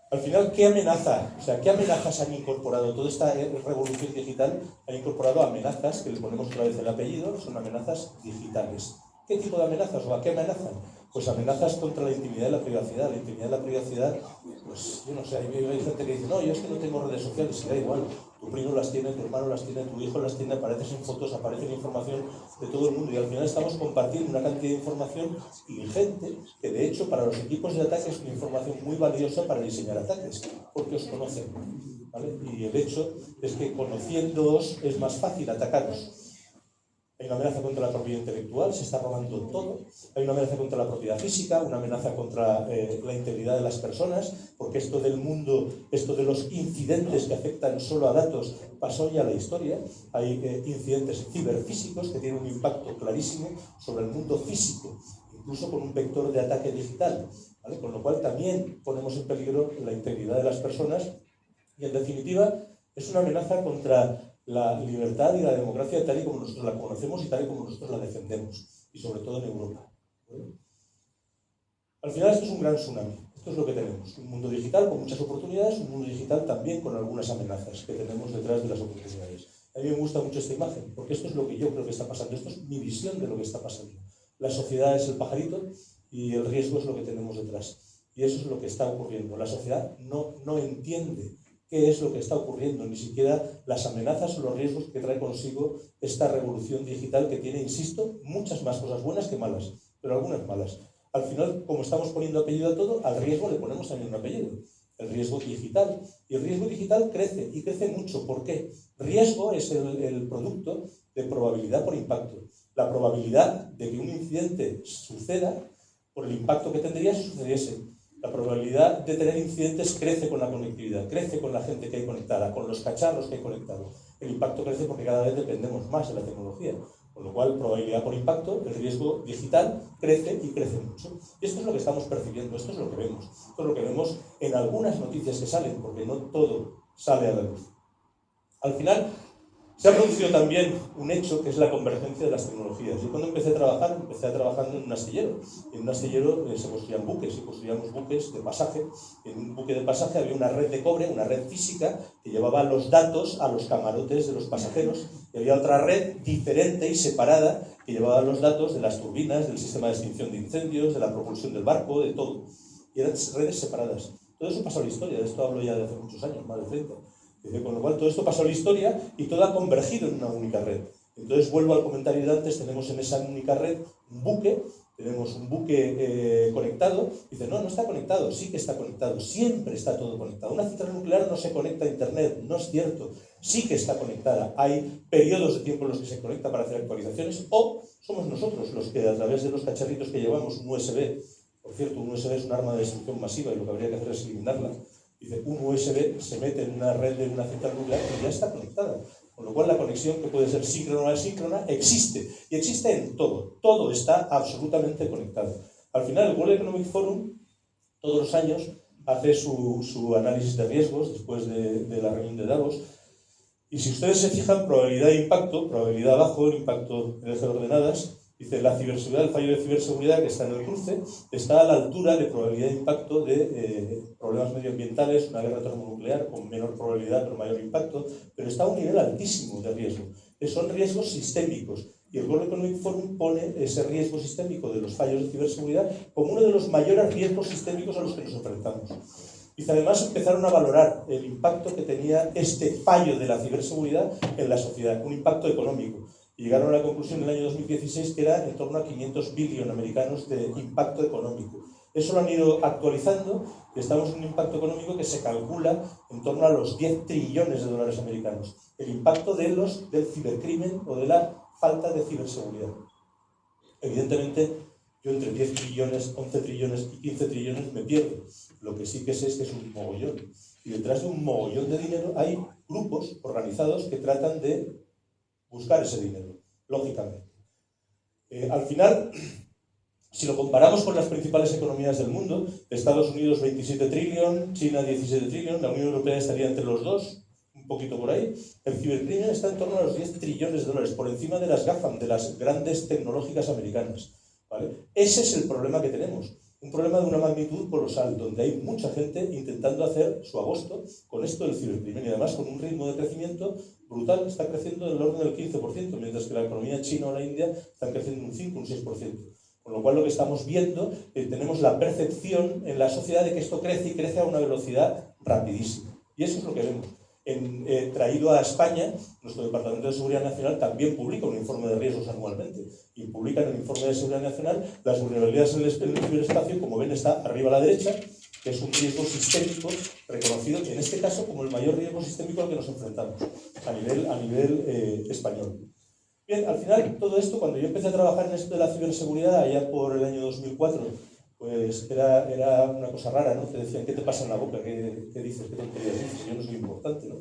Al final, ¿qué amenazas han incorporado? Toda esta revolución digital ha incorporado amenazas, que le ponemos otra vez el apellido, son amenazas digitales. ¿Qué tipo de amenazas o a qué amenazan? pues amenazas contra la intimidad y la privacidad. La intimidad y la privacidad, pues yo no sé, hay gente que dice, no, yo es que no tengo redes sociales, y da igual. Tu primo las tiene, tu hermano las tiene, tu hijo las tiene, apareces en fotos, aparece en información de todo el mundo y al final estamos compartiendo una cantidad de información ingente que de hecho para los equipos de ataque es una información muy valiosa para diseñar ataques, porque os conocen, ¿vale? Y el hecho es que conociéndoos es más fácil atacaros. Hay una amenaza contra la propiedad intelectual, se está robando todo. Hay una amenaza contra la propiedad física, una amenaza contra la integridad de las personas, porque esto del mundo, esto de los incidentes que afectan solo a datos, pasó ya a la historia. Hay incidentes ciberfísicos que tienen un impacto clarísimo sobre el mundo físico, incluso con un vector de ataque digital, ¿vale? Con lo cual también ponemos en peligro la integridad de las personas y, en definitiva, es una amenaza contra la libertad y la democracia tal y como nosotros la conocemos y tal y como nosotros la defendemos, y sobre todo en Europa. ¿Vale? Al final esto es un gran tsunami, esto es lo que tenemos, un mundo digital con muchas oportunidades, un mundo digital también con algunas amenazas que tenemos detrás de las oportunidades. A mí me gusta mucho esta imagen, porque esto es lo que yo creo que está pasando, esto es mi visión de lo que está pasando. La sociedad es el pajarito y el riesgo es lo que tenemos detrás, y eso es lo que está ocurriendo. La sociedad no entiende qué es lo que está ocurriendo, ni siquiera las amenazas o los riesgos que trae consigo esta revolución digital que tiene, insisto, muchas más cosas buenas que malas, pero algunas malas. Al final, como estamos poniendo apellido a todo, al riesgo le ponemos también un apellido, el riesgo digital. Y el riesgo digital crece, y crece mucho. ¿Por qué? Riesgo es el producto de probabilidad por impacto. La probabilidad de que un incidente suceda por el impacto que tendría si sucediese. La probabilidad de tener incidentes crece con la conectividad, crece con la gente que hay conectada, con los cacharros que hay conectados. El impacto crece porque cada vez dependemos más de la tecnología. Con lo cual, probabilidad por impacto, el riesgo digital crece y crece mucho. Y esto es lo que estamos percibiendo, esto es lo que vemos. Esto es lo que vemos en algunas noticias que salen, porque no todo sale a la luz. Al final, se ha producido también un hecho que es la convergencia de las tecnologías. Yo cuando empecé trabajando en un astillero. En un astillero se construían buques y construíamos buques de pasaje. En un buque de pasaje había una red de cobre, una red física, que llevaba los datos a los camarotes de los pasajeros. Y había otra red diferente y separada que llevaba los datos de las turbinas, del sistema de extinción de incendios, de la propulsión del barco, de todo. Y eran redes separadas. Todo eso pasó a la historia, de esto hablo ya de hace muchos años, más de 30. Con lo cual todo esto pasó a la historia y todo ha convergido en una única red. Entonces vuelvo al comentario de antes, tenemos en esa única red un buque, tenemos un buque conectado. Dice, no está conectado, sí que está conectado, siempre está todo conectado. Una central nuclear no se conecta a internet, no es cierto, sí que está conectada. Hay periodos de tiempo en los que se conecta para hacer actualizaciones, o somos nosotros los que a través de los cacharritos que llevamos, un USB, por cierto, un USB es un arma de destrucción masiva y lo que habría que hacer es eliminarla. Dice, un USB se mete en una red de una central nuclear y ya está conectada. Con lo cual la conexión, que puede ser síncrona o asíncrona, existe. Y existe en todo. Todo está absolutamente conectado. Al final, el World Economic Forum, todos los años, hace su análisis de riesgos después de la reunión de Davos. Y si ustedes se fijan, probabilidad de impacto, probabilidad bajo, el impacto en el eje de ordenadas, dice, la ciberseguridad, el fallo de ciberseguridad que está en el cruce, está a la altura de probabilidad de impacto de problemas medioambientales, una guerra termonuclear con menor probabilidad pero mayor impacto, pero está a un nivel altísimo de riesgo. Son riesgos sistémicos. Y el World Economic Forum pone ese riesgo sistémico de los fallos de ciberseguridad como uno de los mayores riesgos sistémicos a los que nos enfrentamos. Y además empezaron a valorar el impacto que tenía este fallo de la ciberseguridad en la sociedad, un impacto económico. Y llegaron a la conclusión en el año 2016 que era en torno a 500 billones americanos de impacto económico. Eso lo han ido actualizando y estamos en un impacto económico que se calcula en torno a los 10 trillones de dólares americanos. El impacto del cibercrimen o de la falta de ciberseguridad. Evidentemente, yo entre 10 trillones, 11 trillones y 15 trillones me pierdo. Lo que sí que sé es que es un mogollón. Y detrás de un mogollón de dinero hay grupos organizados que tratan de buscar ese dinero, lógicamente. Al final, si lo comparamos con las principales economías del mundo, Estados Unidos 27 trillones, China 17 trillones, la Unión Europea estaría entre los dos, un poquito por ahí. El cibercrimen está en torno a los 10 trillones de dólares, por encima de las GAFAM, de las grandes tecnológicas americanas, ¿vale? Ese es el problema que tenemos. Un problema de una magnitud colosal, donde hay mucha gente intentando hacer su agosto con esto del cibercrimen y además con un ritmo de crecimiento brutal. Está creciendo en el orden del 15%, mientras que la economía china o la India están creciendo un 5, un 6%. Con Con lo cual lo que estamos viendo, tenemos la percepción en la sociedad de que esto crece y crece a una velocidad rapidísima. Y eso es lo que vemos. Traído a España, nuestro Departamento de Seguridad Nacional también publica un informe de riesgos anualmente. Y publica en el informe de Seguridad Nacional las vulnerabilidades en el ciberespacio, como ven está arriba a la derecha, que es un riesgo sistémico reconocido, en este caso como el mayor riesgo sistémico al que nos enfrentamos a nivel español. Bien, al final, todo esto, cuando yo empecé a trabajar en esto de la ciberseguridad, allá por el año 2004, pues era una cosa rara, ¿no? Te decían, ¿qué te pasa en la boca? ¿Qué dices? ¿Qué tonterías dices? Yo no soy importante, ¿no?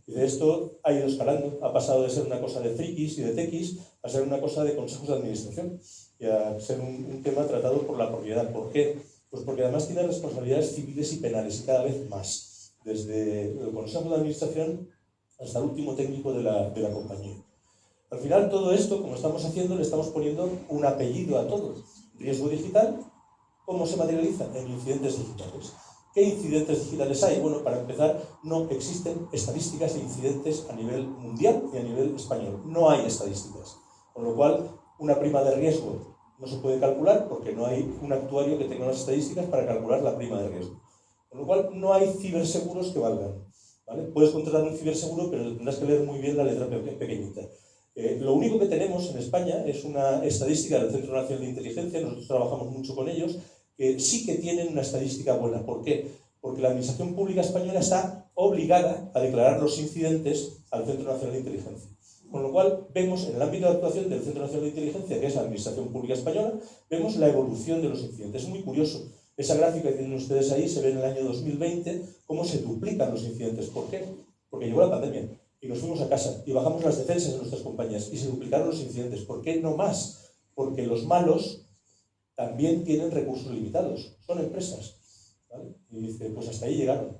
Y de esto ha ido escalando, ha pasado de ser una cosa de frikis y de tequis a ser una cosa de consejos de administración y a ser un tema tratado por la propiedad. ¿Por qué? Pues porque además tiene responsabilidades civiles y penales y cada vez más, desde el consejo de administración hasta el último técnico de la compañía. Al final, todo esto, como estamos haciendo, le estamos poniendo un apellido a todo. Riesgo digital, ¿cómo se materializa? En incidentes digitales. ¿Qué incidentes digitales hay? Bueno, para empezar, no existen estadísticas de incidentes a nivel mundial y a nivel español. No hay estadísticas. Con lo cual, una prima de riesgo no se puede calcular porque no hay un actuario que tenga unas estadísticas para calcular la prima de riesgo. Con lo cual, no hay ciberseguros que valgan, ¿vale? Puedes contratar un ciberseguro, pero tendrás que leer muy bien la letra pequeñita. Lo único que tenemos en España es una estadística del Centro Nacional de Inteligencia, nosotros trabajamos mucho con ellos, que sí que tienen una estadística buena. ¿Por qué? Porque la Administración Pública Española está obligada a declarar los incidentes al Centro Nacional de Inteligencia. Con lo cual, vemos en el ámbito de actuación del Centro Nacional de Inteligencia, que es la Administración Pública Española, vemos la evolución de los incidentes. Es muy curioso. Esa gráfica que tienen ustedes ahí se ve en el año 2020 cómo se duplican los incidentes. ¿Por qué? Porque llegó la pandemia y nos fuimos a casa y bajamos las defensas de nuestras compañías y se duplicaron los incidentes. ¿Por qué no más? Porque los malos también tienen recursos limitados, son empresas, ¿vale? Y dice, pues hasta ahí llegaron.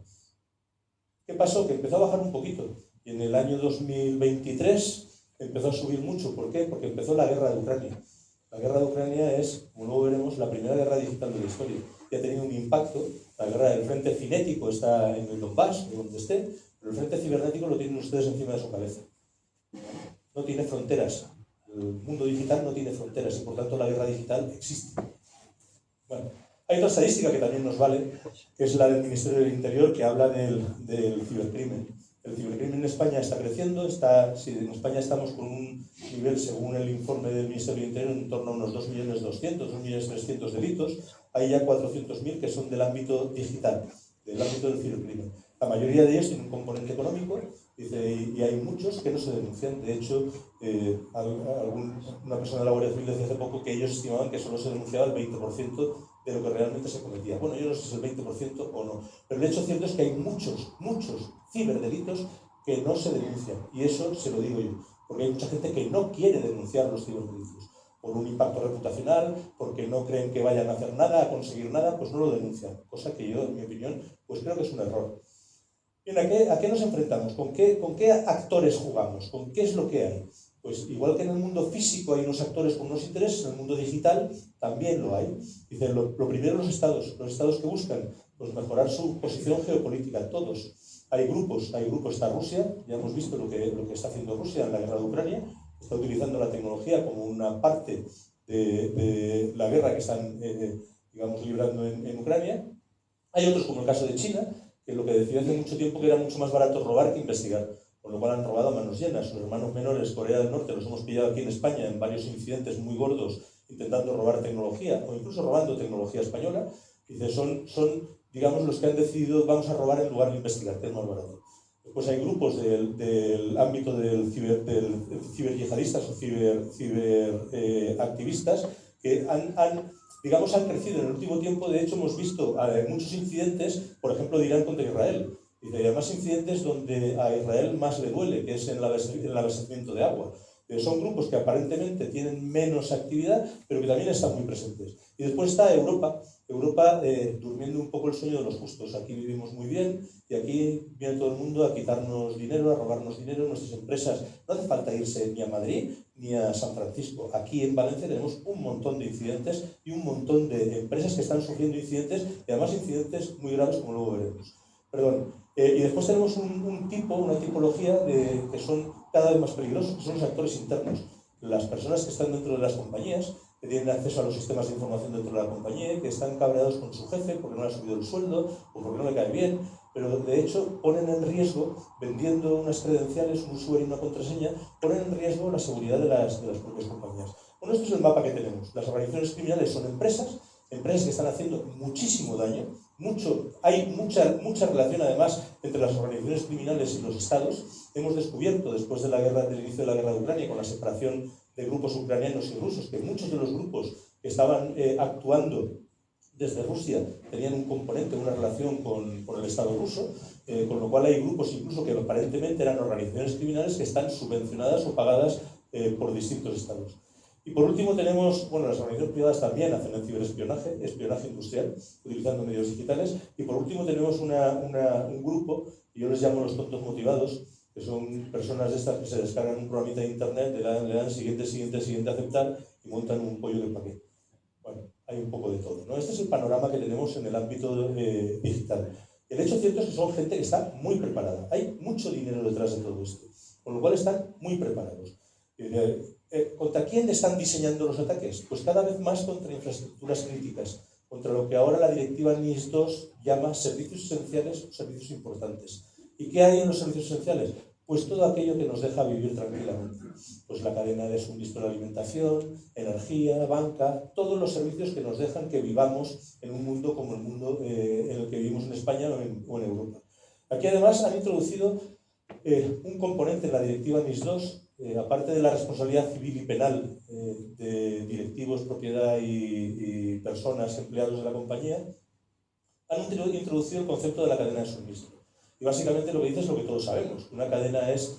¿Qué pasó? Que empezó a bajar un poquito y en el año 2023 empezó a subir mucho. ¿Por qué? Porque empezó la guerra de Ucrania. La guerra de Ucrania es, como luego veremos, la primera guerra digital de la historia y ha tenido un impacto. La guerra del frente cinético está en el Donbass, o donde esté, pero el frente cibernético lo tienen ustedes encima de su cabeza. No tiene fronteras. El mundo digital no tiene fronteras y por tanto la guerra digital existe. Bueno, hay otra estadística que también nos vale, que es la del Ministerio del Interior, que habla del cibercrimen. El cibercrimen en España está creciendo, en España estamos con un nivel, según el informe del Ministerio del Interior, en torno a unos 2.200.000, 2.300.000 delitos. Hay ya 400.000 que son del ámbito digital, del ámbito del cibercrimen. La mayoría de ellos tienen un componente económico, dice, y hay muchos que no se denuncian. De hecho, una persona de la Guardia Civil decía hace poco que ellos estimaban que solo se denunciaba el 20% de lo que realmente se cometía. Bueno, yo no sé si es el 20% o no, pero el hecho cierto es que hay muchos ciberdelitos que no se denuncian, y eso se lo digo yo, porque hay mucha gente que no quiere denunciar los ciberdelitos, por un impacto reputacional, porque no creen que vayan a hacer nada, a conseguir nada, pues no lo denuncian, cosa que yo, en mi opinión, pues creo que es un error. Bien, ¿a qué nos enfrentamos? ¿Con qué actores jugamos? ¿Con qué es lo que hay? Pues igual que en el mundo físico hay unos actores con unos intereses, en el mundo digital también lo hay. Dice, lo primero los estados que buscan pues mejorar su posición geopolítica, todos. Hay grupos, está Rusia, ya hemos visto lo que está haciendo Rusia en la guerra de Ucrania, está utilizando la tecnología como una parte de la guerra que están, librando en Ucrania. Hay otros, como el caso de China, que lo que decía hace mucho tiempo que era mucho más barato robar que investigar, con lo cual han robado a manos llenas. Sus hermanos menores, Corea del Norte, los hemos pillado aquí en España en varios incidentes muy gordos intentando robar tecnología, o incluso robando tecnología española. Dice, son los que han decidido vamos a robar en lugar de investigar, que es más barato. Después hay grupos del ámbito del ciberyihadistas o ciberactivistas que han crecido en el último tiempo. De hecho, hemos visto muchos incidentes, por ejemplo, de Irán contra Israel. Y además incidentes donde a Israel más le duele, que es en el abastecimiento de agua. Son grupos que aparentemente tienen menos actividad, pero que también están muy presentes. Y después está Europa durmiendo un poco el sueño de los justos. Aquí vivimos muy bien y aquí viene todo el mundo a quitarnos dinero, a robarnos dinero. Nuestras empresas, no hace falta irse ni a Madrid ni a San Francisco. Aquí en Valencia tenemos un montón de incidentes y un montón de empresas que están sufriendo incidentes, y además incidentes muy graves, como luego veremos. Y después tenemos una tipología que son cada vez más peligrosos, que son los actores internos. Las personas que están dentro de las compañías, que tienen acceso a los sistemas de información dentro de la compañía, que están cabreados con su jefe porque no le ha subido el sueldo o porque no le cae bien, pero de hecho ponen en riesgo, vendiendo unas credenciales, un usuario y una contraseña, ponen en riesgo la seguridad de las propias compañías. Bueno, este es el mapa que tenemos. Las organizaciones criminales son empresas que están haciendo muchísimo daño, hay mucha relación además entre las organizaciones criminales y los estados. Hemos descubierto después del inicio de la guerra de Ucrania, con la separación de grupos ucranianos y rusos, que muchos de los grupos que estaban actuando desde Rusia tenían un componente, una relación con el Estado ruso, con lo cual hay grupos incluso que aparentemente eran organizaciones criminales que están subvencionadas o pagadas por distintos estados. Y por último tenemos, bueno, las organizaciones privadas también hacen el ciberespionaje, espionaje industrial, utilizando medios digitales. Y por último tenemos un grupo, que yo les llamo los tontos motivados, que son personas de estas que se descargan un programita de internet, le dan siguiente, aceptar, y montan un pollo de paquete. Bueno, hay un poco de todo, ¿no? Este es el panorama que tenemos en el ámbito digital. El hecho cierto es que son gente que está muy preparada. Hay mucho dinero detrás de todo esto, con lo cual están muy preparados. ¿Contra quién están diseñando los ataques? Pues cada vez más contra infraestructuras críticas, contra lo que ahora la directiva NIS 2 llama servicios esenciales o servicios importantes. ¿Y qué hay en los servicios esenciales? Pues todo aquello que nos deja vivir tranquilamente. Pues la cadena de suministro de alimentación, energía, banca, todos los servicios que nos dejan que vivamos en un mundo como el mundo en el que vivimos en España o en Europa. Aquí además han introducido un componente en la directiva NIS 2, aparte de la responsabilidad civil y penal de directivos, propiedad y personas, empleados de la compañía, han introducido el concepto de la cadena de suministro. Y básicamente lo que dice es lo que todos sabemos. Una cadena es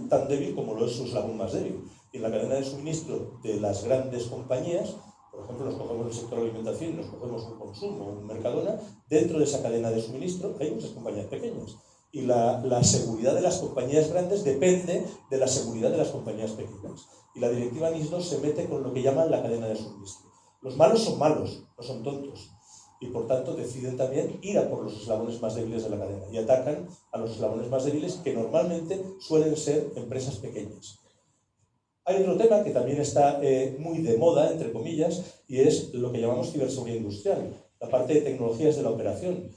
tan débil como lo es su eslabón más débil. Y en la cadena de suministro de las grandes compañías, por ejemplo, nos cogemos el sector de alimentación y nos cogemos un Consumo o un Mercadona, dentro de esa cadena de suministro hay muchas compañías pequeñas. Y la seguridad de las compañías grandes depende de la seguridad de las compañías pequeñas. Y la directiva NIS 2 se mete con lo que llaman la cadena de suministro. Los malos son malos, no son tontos. Y por tanto deciden también ir a por los eslabones más débiles de la cadena y atacan a los eslabones más débiles, que normalmente suelen ser empresas pequeñas. Hay otro tema que también está muy de moda, entre comillas, y es lo que llamamos ciberseguridad industrial, la parte de tecnologías de la operación.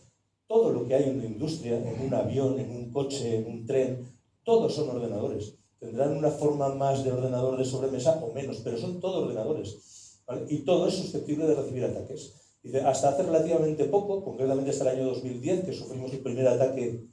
Todo lo que hay en una industria, en un avión, en un coche, en un tren, todos son ordenadores. Tendrán una forma más de ordenador de sobremesa o menos, pero son todos ordenadores, ¿vale? Y todo es susceptible de recibir ataques. Dice, hasta hace relativamente poco, concretamente hasta el año 2010, que sufrimos el primer ataque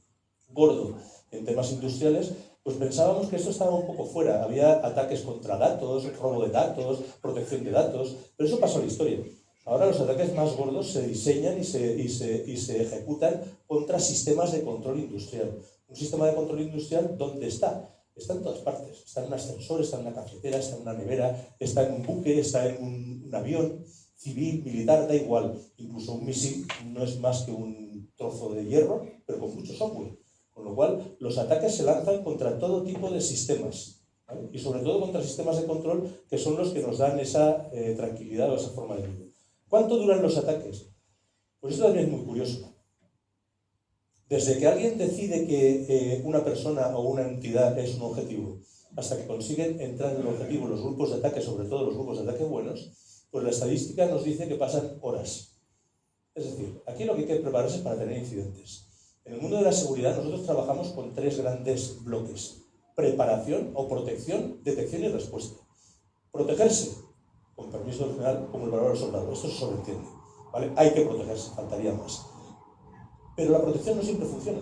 gordo en temas industriales, pues pensábamos que esto estaba un poco fuera. Había ataques contra datos, robo de datos, protección de datos, pero eso pasó a la historia. Ahora los ataques más gordos se diseñan y se ejecutan contra sistemas de control industrial. Un sistema de control industrial, ¿dónde está? Está en todas partes. Está en un ascensor, está en una cafetera, está en una nevera, está en un buque, está en un avión, civil, militar, da igual. Incluso un misil no es más que un trozo de hierro, pero con mucho software. Con lo cual, los ataques se lanzan contra todo tipo de sistemas, ¿vale? Y sobre todo contra sistemas de control que son los que nos dan esa tranquilidad o esa forma de vida. ¿Cuánto duran los ataques? Pues esto también es muy curioso. Desde que alguien decide que una persona o una entidad es un objetivo, hasta que consiguen entrar en el objetivo los grupos de ataque, sobre todo los grupos de ataque buenos, pues la estadística nos dice que pasan horas. Es decir, aquí lo que hay que prepararse es para tener incidentes. En el mundo de la seguridad nosotros trabajamos con 3 grandes bloques: preparación o protección, detección y respuesta. Protegerse, con permiso del general, como el valor del soldado. Esto se sobreentiende, ¿vale? Hay que protegerse, faltaría más. Pero la protección no siempre funciona.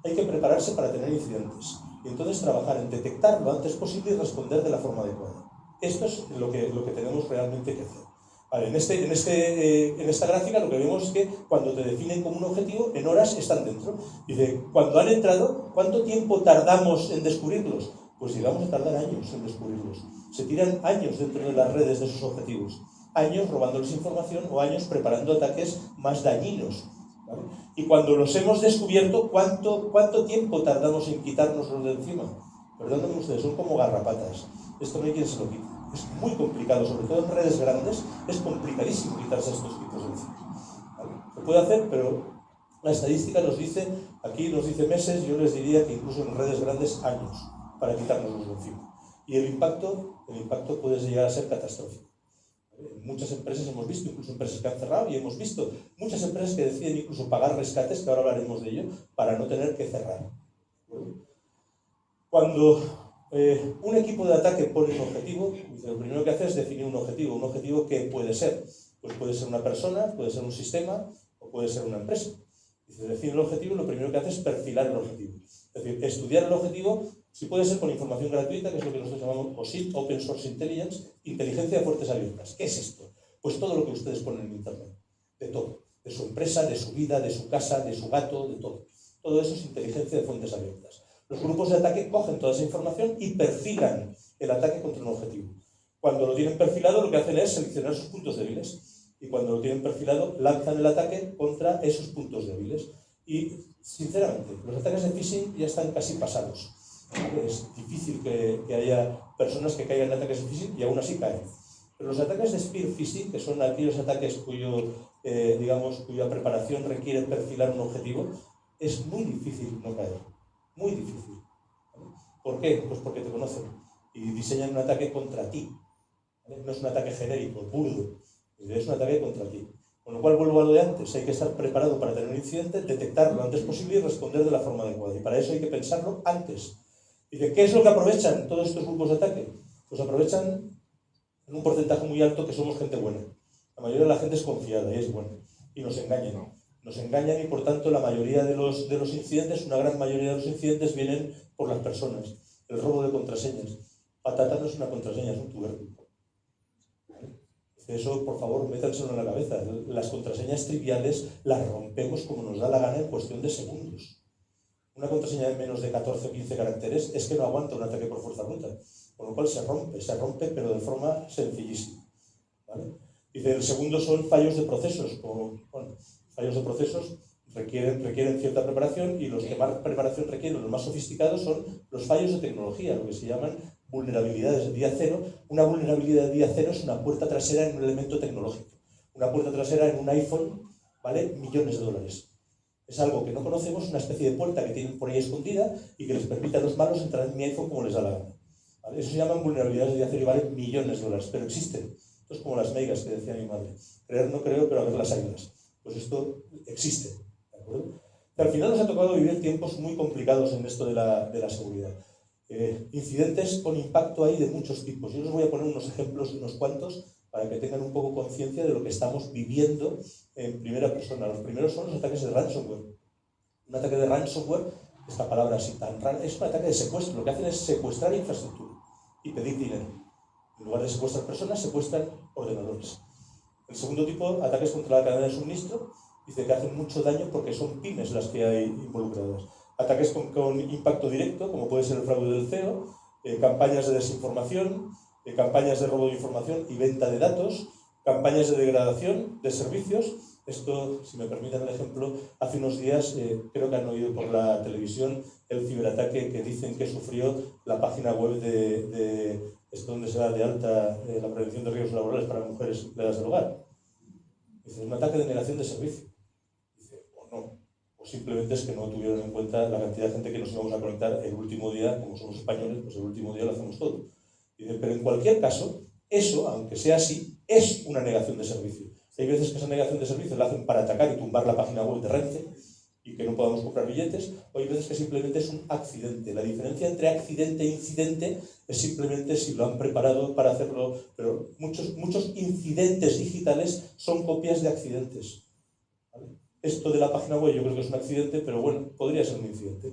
Hay que prepararse para tener incidentes. Y entonces trabajar en detectar lo antes posible y responder de la forma adecuada. Esto es lo que tenemos realmente que hacer. Vale, en esta gráfica lo que vemos es que cuando te definen como un objetivo, en horas están dentro. Dice, cuando han entrado, ¿cuánto tiempo tardamos en descubrirlos? Pues llegamos a tardar años en descubrirlos. Se tiran años dentro de las redes de esos objetivos. Años robándoles información o años preparando ataques más dañinos, ¿vale? Y cuando los hemos descubierto, ¿cuánto tiempo tardamos en quitárnoslos de encima? Perdónenme ustedes, son como garrapatas. Esto no hay quien se lo quite. Es muy complicado, sobre todo en redes grandes, es complicadísimo quitarse estos tipos de encima, ¿vale? Se puede hacer, pero la estadística nos dice, aquí nos dice meses, yo les diría que incluso en redes grandes años para quitárnoslos de encima. Y el impacto puede llegar a ser catastrófico. En muchas empresas hemos visto, incluso empresas que han cerrado, y hemos visto muchas empresas que deciden incluso pagar rescates, que ahora hablaremos de ello, para no tener que cerrar. Cuando un equipo de ataque pone un objetivo, lo primero que hace es definir un objetivo que puede ser. Pues puede ser una persona, puede ser un sistema o puede ser una empresa. Dice, define el objetivo y lo primero que hace es perfilar el objetivo. Es decir, estudiar el objetivo, si puede ser con información gratuita, que es lo que nosotros llamamos OSINT, Open Source Intelligence, inteligencia de fuentes abiertas. ¿Qué es esto? Pues todo lo que ustedes ponen en Internet, de todo. De su empresa, de su vida, de su casa, de su gato, de todo. Todo eso es inteligencia de fuentes abiertas. Los grupos de ataque cogen toda esa información y perfilan el ataque contra un objetivo. Cuando lo tienen perfilado, lo que hacen es seleccionar sus puntos débiles. Y cuando lo tienen perfilado, lanzan el ataque contra esos puntos débiles. Y, sinceramente, los ataques de phishing ya están casi pasados. Es difícil que haya personas que caigan en ataques de phishing y aún así caen. Pero los ataques de spear phishing, que son aquellos ataques cuya preparación requiere perfilar un objetivo, es muy difícil no caer. Muy difícil. ¿Por qué? Pues porque te conocen y diseñan un ataque contra ti. No es un ataque genérico, burdo. Es un ataque contra ti. Con lo cual vuelvo a lo de antes. Hay que estar preparado para tener un incidente, detectarlo lo antes posible y responder de la forma adecuada. Y para eso hay que pensarlo antes. Dice, ¿qué es lo que aprovechan todos estos grupos de ataque? Pues aprovechan en un porcentaje muy alto que somos gente buena. La mayoría de la gente es confiada y es buena. Y nos engañan. Nos engañan y por tanto la mayoría de los incidentes, una gran mayoría de los incidentes vienen por las personas. El robo de contraseñas. Patata no es una contraseña, es un tubérculo. Eso, por favor, métanselo en la cabeza. Las contraseñas triviales las rompemos como nos da la gana en cuestión de segundos. Una contraseña de menos de 14 o 15 caracteres es que no aguanta un ataque por fuerza bruta. Con lo cual se rompe, pero de forma sencillísima. ¿Vale? Dice, el segundo son fallos de procesos. Fallos de procesos requieren cierta preparación y los que más preparación requieren, los más sofisticados, son los fallos de tecnología, lo que se llaman vulnerabilidades de día cero. Una vulnerabilidad de día cero es una puerta trasera en un elemento tecnológico. Una puerta trasera en un iPhone vale millones de dólares. Es algo que no conocemos, una especie de puerta que tienen por ahí escondida y que les permite a los malos entrar en mi iPhone como les da la gana. ¿Vale? Eso se llaman vulnerabilidades de día cero y valen millones de dólares, pero existen. Esto es como las meigas que decía mi madre. Creer no creo, pero a ver las haylas. Pues esto existe. ¿De acuerdo? Pero al final nos ha tocado vivir tiempos muy complicados en esto de la seguridad. Incidentes con impacto hay de muchos tipos. Yo os voy a poner unos ejemplos, unos cuantos, para que tengan un poco conciencia de lo que estamos viviendo en primera persona. Los primeros son los ataques de ransomware. Un ataque de ransomware, esta palabra así tan rara, es un ataque de secuestro. Lo que hacen es secuestrar infraestructura y pedir dinero. En lugar de secuestrar personas, secuestran ordenadores. El segundo tipo, ataques contra la cadena de suministro, dice que hacen mucho daño porque son pymes las que hay involucradas. Ataques con impacto directo, como puede ser el fraude del CEO, campañas de desinformación, campañas de robo de información y venta de datos, campañas de degradación de servicios. Esto, si me permiten el ejemplo, hace unos días, creo que han oído por la televisión el ciberataque que dicen que sufrió la página web de esto donde se da de alta la prevención de riesgos laborales para mujeres empleadas del hogar. Dice, un ataque de negación de servicio. Dice, o no. O simplemente es que no tuvieron en cuenta la cantidad de gente que nos íbamos a conectar el último día, como somos españoles, pues el último día lo hacemos todo. Dice, pero en cualquier caso, eso, aunque sea así, es una negación de servicio. Hay veces que esa negación de servicio la hacen para atacar y tumbar la página web de Renfe y que no podamos comprar billetes, o hay veces que simplemente es un accidente. La diferencia entre accidente e incidente es simplemente si lo han preparado para hacerlo, pero muchos incidentes digitales son copias de accidentes. ¿Vale? Esto de la página web yo creo que es un accidente, pero bueno, podría ser un incidente.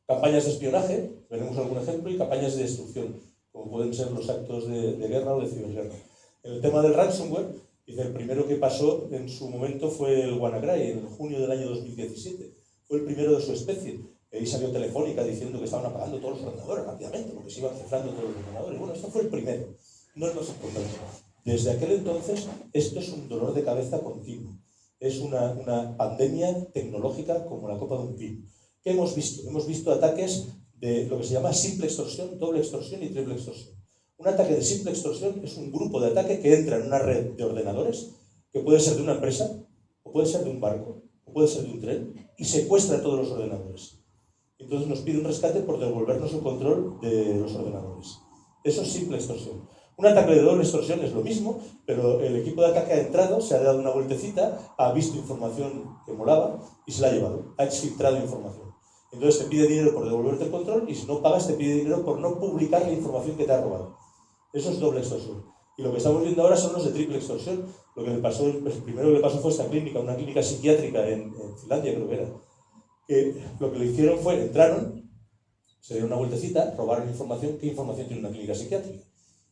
Campañas de espionaje, veremos algún ejemplo, y campañas de destrucción, como pueden ser los actos de guerra o de ciberguerra. En el tema del ransomware, dice, el primero que pasó en su momento fue el WannaCry, en junio del año 2017. Fue el primero de su especie. Ahí salió Telefónica diciendo que estaban apagando todos los ordenadores rápidamente, porque se iban cifrando todos los ordenadores. Bueno, esto fue el primero, no el más importante. Desde aquel entonces, esto es un dolor de cabeza continuo. Es una pandemia tecnológica como la copa de un pino. ¿Qué hemos visto? Hemos visto ataques de lo que se llama simple extorsión, doble extorsión y triple extorsión. Un ataque de simple extorsión es un grupo de ataque que entra en una red de ordenadores, que puede ser de una empresa, o puede ser de un barco, o puede ser de un tren, y secuestra todos los ordenadores. Entonces nos pide un rescate por devolvernos el control de los ordenadores. Eso es simple extorsión. Un ataque de doble extorsión es lo mismo, pero el equipo de ataque ha entrado, se ha dado una vueltecita, ha visto información que molaba y se la ha llevado, ha exfiltrado información. Entonces te pide dinero por devolverte el control y si no pagas te pide dinero por no publicar la información que te ha robado. Eso es doble extorsión. Y lo que estamos viendo ahora son los de triple extorsión. Lo que le pasó, el primero que le pasó fue esta clínica, una clínica psiquiátrica en Finlandia, creo que era. Que lo que le hicieron fue, entraron, se dieron una vueltecita, robaron información. ¿Qué información tiene una clínica psiquiátrica?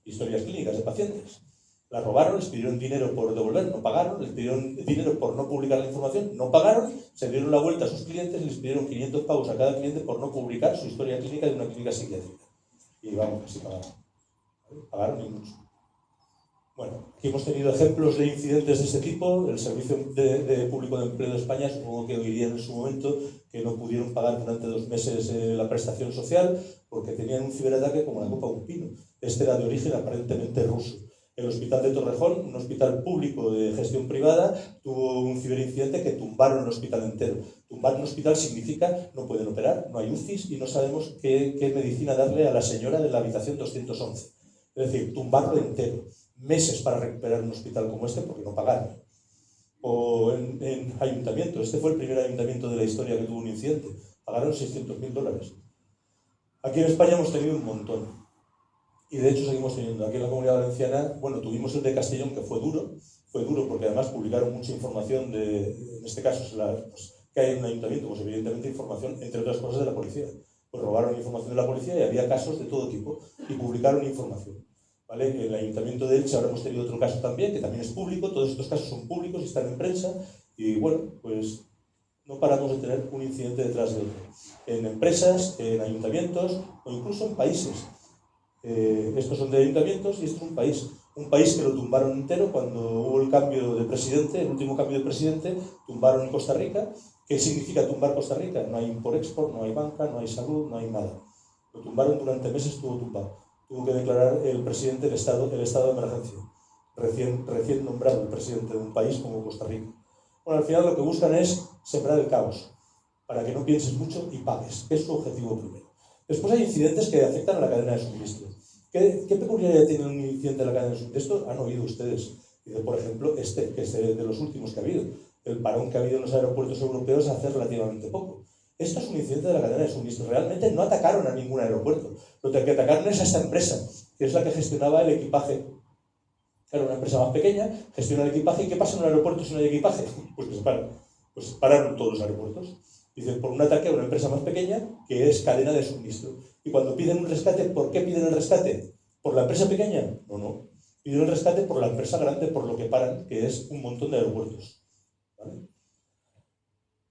Historias clínicas de pacientes. La robaron, les pidieron dinero por devolver, no pagaron, les pidieron dinero por no publicar la información, no pagaron, se dieron la vuelta a sus clientes y les pidieron 500 pavos a cada cliente por no publicar su historia clínica de una clínica psiquiátrica. Y vamos, así pagaron. Pagaron y mucho. Bueno, aquí hemos tenido ejemplos de incidentes de este tipo. El Servicio Público de Empleo de España, supongo que oirían en su momento que no pudieron pagar durante 2 meses la prestación social porque tenían un ciberataque como la copa de un pino. Este era de origen aparentemente ruso. El Hospital de Torrejón, un hospital público de gestión privada, tuvo un ciberincidente que tumbaron el hospital entero. Tumbar un hospital significa no pueden operar, no hay UCIs y no sabemos qué medicina darle a la señora de la habitación 211. Es decir, tumbarlo entero. Meses para recuperar un hospital como este porque no pagaron. O en ayuntamiento. Este fue el primer ayuntamiento de la historia que tuvo un incidente. Pagaron 600.000 dólares. Aquí en España hemos tenido un montón. Y de hecho seguimos teniendo. Aquí en la Comunidad Valenciana, bueno, tuvimos el de Castellón que fue duro porque además publicaron mucha información en este caso, pues, que hay en un ayuntamiento, pues evidentemente información, entre otras cosas, de la policía. Pues robaron información de la policía y había casos de todo tipo y publicaron información. ¿Vale? En el Ayuntamiento de Elche ahora hemos tenido otro caso también, que también es público, todos estos casos son públicos y están en prensa, y bueno, pues no paramos de tener un incidente detrás de otro. En empresas, en ayuntamientos o incluso en países. Estos son de ayuntamientos y esto es un país que lo tumbaron entero cuando hubo el cambio de presidente, el último cambio de presidente, tumbaron en Costa Rica. ¿Qué significa tumbar Costa Rica? No hay import-export, no hay banca, no hay salud, no hay nada. Lo tumbaron durante meses, estuvo tumbado. Tuvo que declarar el presidente el estado de emergencia, recién nombrado el presidente de un país como Costa Rica. Bueno, al final lo que buscan es sembrar el caos, para que no pienses mucho y pagues, que es su objetivo primero. Después hay incidentes que afectan a la cadena de suministro. ¿Qué peculiaridad tiene un incidente de la cadena de suministro? Esto han oído ustedes. Por ejemplo, que es de los últimos que ha habido. El parón que ha habido en los aeropuertos europeos hace relativamente poco. Esto es un incidente de la cadena de suministro. Realmente no atacaron a ningún aeropuerto. Lo que atacaron es a esta empresa, que es la que gestionaba el equipaje. Era una empresa más pequeña, gestiona el equipaje. ¿Y qué pasa en un aeropuerto si no hay equipaje? Pues que se paran. Pues pararon todos los aeropuertos. Dicen, por un ataque a una empresa más pequeña, que es cadena de suministro. Y cuando piden un rescate, ¿por qué piden el rescate? ¿Por la empresa pequeña? No. Piden el rescate por la empresa grande, por lo que paran, que es un montón de aeropuertos. ¿Vale?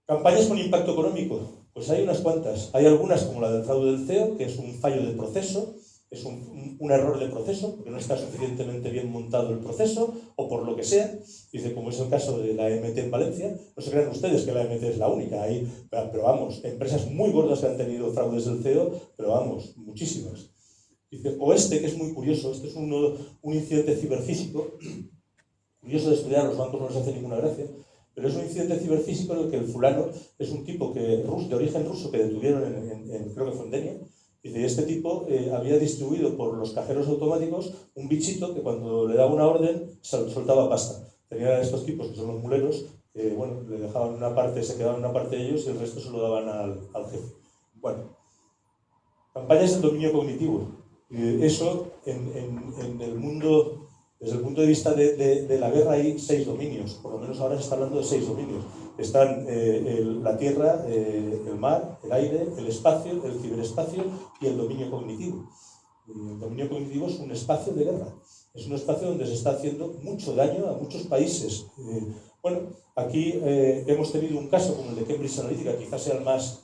¿Campañas con impacto económico? Pues hay unas cuantas. Hay algunas, como la del fraude del CEO, que es un fallo de proceso, es un error de proceso, porque no está suficientemente bien montado el proceso, o por lo que sea. Dice, como es el caso de la EMT en Valencia, no se crean ustedes que la EMT es la única. Pero vamos, empresas muy gordas que han tenido fraudes del CEO, pero vamos, muchísimas. Dice, o que es muy curioso, este es un incidente ciberfísico, curioso de estudiar, los bancos no les hace ninguna gracia, pero es un incidente ciberfísico en el que el fulano es un tipo de origen ruso que detuvieron creo que fue en Denia. Dice, este tipo había distribuido por los cajeros automáticos un bichito que cuando le daba una orden soltaba pasta. Tenían estos tipos que son los muleros, bueno, le dejaban una parte, se quedaban una parte de ellos y el resto se lo daban al jefe. Bueno, campañas del dominio cognitivo. Eso en el mundo, desde el punto de vista de la guerra, hay 6 dominios. Por lo menos ahora se está hablando de 6 dominios. Están la tierra, el mar, el aire, el espacio, el ciberespacio y el dominio cognitivo. El dominio cognitivo es un espacio de guerra. Es un espacio donde se está haciendo mucho daño a muchos países. Bueno, aquí hemos tenido un caso como el de Cambridge Analytica, quizás sea el más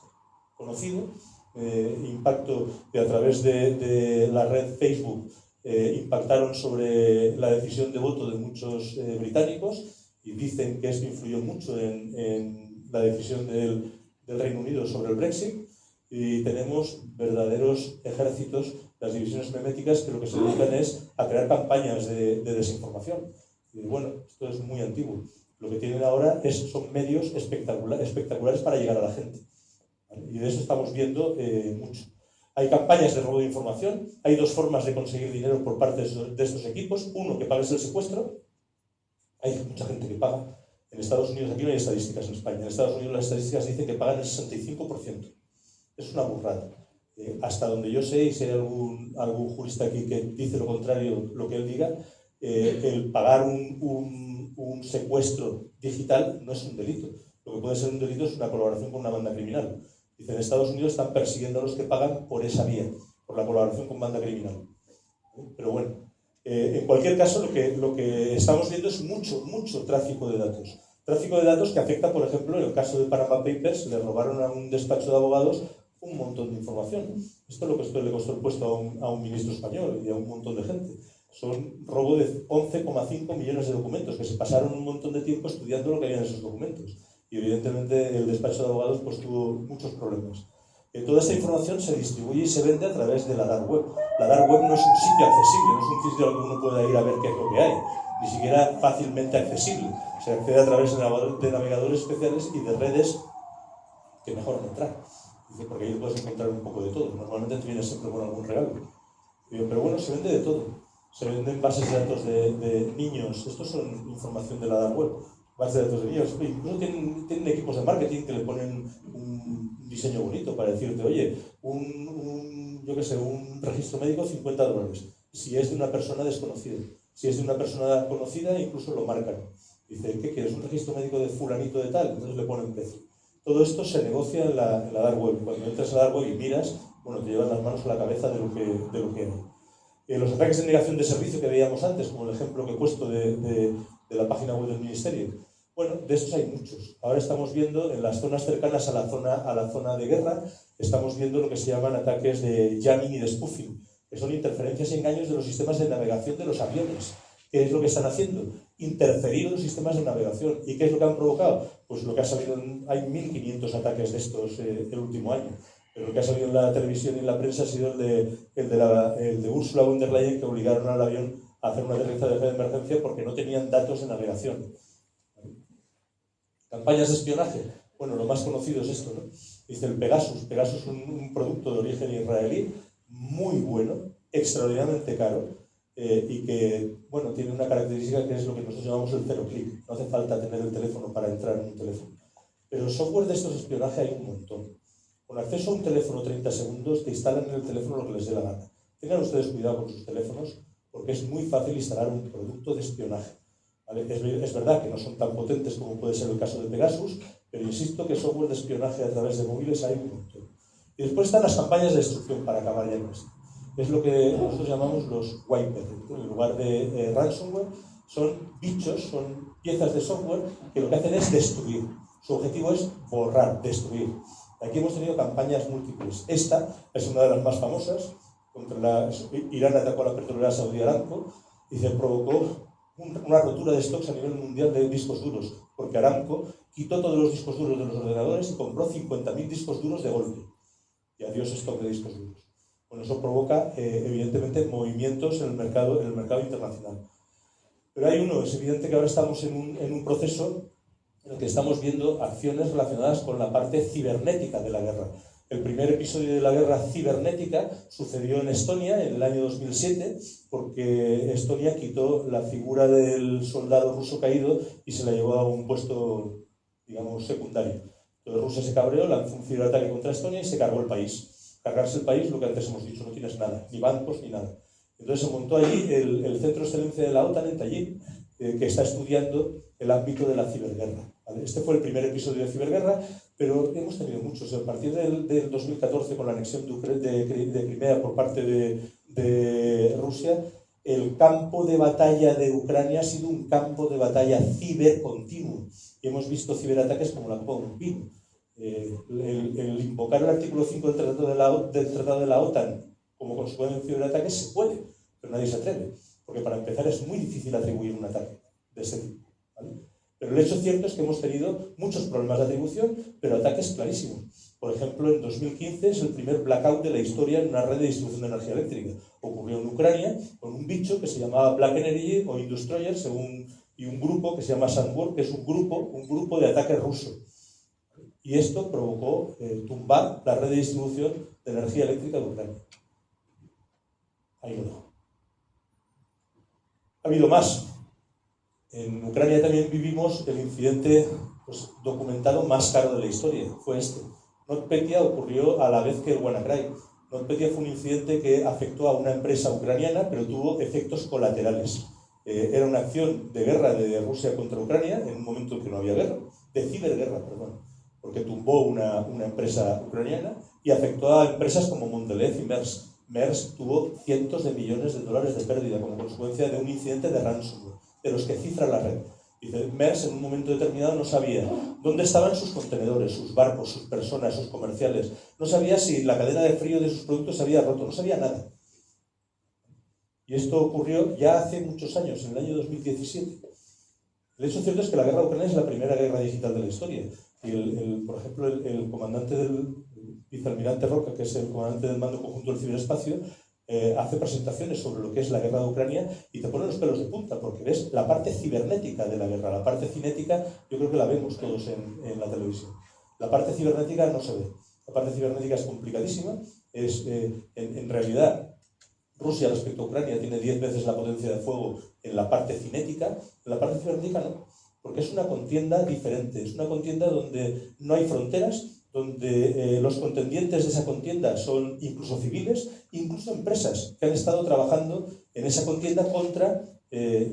conocido, impacto que a través de la red Facebook impactaron sobre la decisión de voto de muchos británicos y dicen que esto influyó mucho en la decisión del Reino Unido sobre el Brexit. Y tenemos verdaderos ejércitos, las divisiones meméticas, que lo que se dedican es a crear campañas de desinformación. Y bueno, esto es muy antiguo. Lo que tienen ahora son medios espectaculares para llegar a la gente. ¿Vale? Y de eso estamos viendo mucho. Hay campañas de robo de información, hay dos formas de conseguir dinero por parte de estos equipos. Uno, que pagues el secuestro. Hay mucha gente que paga. En Estados Unidos, aquí no hay estadísticas en España, en Estados Unidos las estadísticas dicen que pagan el 65%. Es una burrada. Hasta donde yo sé, y si hay algún jurista aquí que dice lo contrario, lo que él diga, el pagar un secuestro digital no es un delito. Lo que puede ser un delito es una colaboración con una banda criminal. Dice, en Estados Unidos están persiguiendo a los que pagan por esa vía, por la colaboración con banda criminal. Pero bueno, en cualquier caso, lo que estamos viendo es mucho tráfico de datos. Tráfico de datos que afecta, por ejemplo, en el caso de Panama Papers, le robaron a un despacho de abogados un montón de información. Esto es lo que esto le costó el puesto a un ministro español y a un montón de gente. Son robo de 11,5 millones de documentos, que se pasaron un montón de tiempo estudiando lo que había en esos documentos. Y evidentemente el despacho de abogados pues, tuvo muchos problemas. Toda esta información se distribuye y se vende a través de la dark web. La dark web no es un sitio accesible, no es un sitio donde uno pueda ir a ver qué es lo que hay, ni siquiera fácilmente accesible. Se accede a través de navegadores especiales y de redes que mejor no entrar. Porque ahí puedes encontrar un poco de todo. Normalmente te vienes siempre con algún regalo. Pero bueno, se vende de todo. Se venden bases de datos de niños. Estos son información de la dark web. Bases de datos de niños. Incluso tienen equipos de marketing que le ponen un diseño bonito para decirte, oye, yo qué sé, un registro médico, $50. Si es de una persona desconocida. Si es de una persona conocida, incluso lo marcan. Dice, ¿qué quieres? ¿Un registro médico de fulanito de tal? Entonces le ponen precio. Todo esto se negocia en la dark web. Cuando entras a la dark web y miras, bueno, te llevas las manos a la cabeza de lo que hay. Los ataques de negación de servicio que veíamos antes, como el ejemplo que he puesto de la página web del Ministerio, bueno, de estos hay muchos. Ahora estamos viendo en las zonas cercanas a la zona de guerra, estamos viendo lo que se llaman ataques de jamming y de spoofing, que son interferencias y engaños de los sistemas de navegación de los aviones. ¿Qué es lo que están haciendo? Interferir los sistemas de navegación. ¿Y qué es lo que han provocado? Pues lo que ha salido, hay 1.500 ataques de estos el último año. Pero lo que ha salido en la televisión y en la prensa ha sido el de Ursula von der Leyen, que obligaron al avión a hacer una aterrizaje de emergencia porque no tenían datos de navegación. Campañas de espionaje. Bueno, lo más conocido es esto, ¿no? Dice el Pegasus. Pegasus es un producto de origen israelí muy bueno, extraordinariamente caro, y que, bueno, tiene una característica que es lo que nosotros llamamos el cero clic. No hace falta tener el teléfono para entrar en un teléfono. Pero software de estos de espionaje hay un montón. Con acceso a un teléfono 30 segundos te instalan en el teléfono lo que les dé la gana. Tengan ustedes cuidado con sus teléfonos porque es muy fácil instalar un producto de espionaje. ¿Vale? Es verdad que no son tan potentes como puede ser el caso de Pegasus, pero insisto que software de espionaje a través de móviles hay un montón. Y después están las campañas de destrucción para acabar ya con esto. Es lo que nosotros llamamos los wiper. En lugar de ransomware, son bichos, son piezas de software que lo que hacen es destruir. Su objetivo es borrar, destruir. Aquí hemos tenido campañas múltiples. Esta es una de las más famosas. Irán atacó a la petrolera saudí Aramco y se provocó una rotura de stocks a nivel mundial de discos duros, porque Aramco quitó todos los discos duros de los ordenadores y compró 50.000 discos duros de golpe. Y adiós stock de discos duros. Bueno, eso provoca, evidentemente, movimientos en el mercado internacional. Pero hay uno, es evidente que ahora estamos en un proceso en el que estamos viendo acciones relacionadas con la parte cibernética de la guerra. El primer episodio de la guerra cibernética sucedió en Estonia en el año 2007, porque Estonia quitó la figura del soldado ruso caído y se la llevó a un puesto, digamos, secundario. Entonces Rusia se cabreó, lanzó un ciberataque contra Estonia y se cargó el país. Cargarse el país, lo que antes hemos dicho, no tienes nada, ni bancos ni nada. Entonces se montó allí el Centro de Excelencia de la OTAN en Tallinn, que está estudiando el ámbito de la ciberguerra. ¿Vale? Este fue el primer episodio de ciberguerra, pero hemos tenido muchos. A partir del 2014, con la anexión de Crimea por parte de Rusia, el campo de batalla de Ucrania ha sido un campo de batalla cibercontinuo. Y hemos visto ciberataques como la copa de un pino. El invocar el artículo 5 del Tratado de la OTAN como consecuencia de ciberataques se puede, pero nadie se atreve. Porque para empezar es muy difícil atribuir un ataque de este tipo. ¿Vale? Pero el hecho cierto es que hemos tenido muchos problemas de atribución, pero ataques clarísimos. Por ejemplo, en 2015 es el primer blackout de la historia en una red de distribución de energía eléctrica. Ocurrió en Ucrania con un bicho que se llamaba Black Energy o Industroyer, y un grupo que se llama Sunwork, que es un grupo de ataque ruso. Y esto provocó tumbar la red de distribución de energía eléctrica de Ucrania. Ahí lo dejo. Ha habido más. En Ucrania también vivimos el incidente pues, documentado más caro de la historia. Fue este. NotPetya ocurrió a la vez que el WannaCry. NotPetya fue un incidente que afectó a una empresa ucraniana, pero tuvo efectos colaterales. Era una acción de guerra de Rusia contra Ucrania, en un momento en que no había guerra, de ciberguerra, perdón, porque tumbó una empresa ucraniana y afectó a empresas como Mondelez y Maersk. Maersk tuvo cientos de millones de dólares de pérdida como consecuencia de un incidente de ransomware, de los que cifra la red. Dice, Maersk en un momento determinado no sabía dónde estaban sus contenedores, sus barcos, sus personas, sus comerciales. No sabía si la cadena de frío de sus productos se había roto, no sabía nada. Y esto ocurrió ya hace muchos años, en el año 2017. El hecho cierto es que la guerra ucraniana es la primera guerra digital de la historia. Y, por ejemplo, el comandante del vicealmirante Roca, que es el comandante del mando conjunto del ciberespacio, hace presentaciones sobre lo que es la guerra de Ucrania y te pone los pelos de punta, porque ves la parte cibernética de la guerra. La parte cinética yo creo que la vemos todos en la televisión. La parte cibernética no se ve. La parte cibernética es complicadísima. En realidad, Rusia respecto a Ucrania tiene 10 veces la potencia de fuego en la parte cinética, en la parte cibernética no, porque es una contienda diferente, es una contienda donde no hay fronteras, donde los contendientes de esa contienda son incluso civiles, incluso empresas que han estado trabajando en esa contienda contra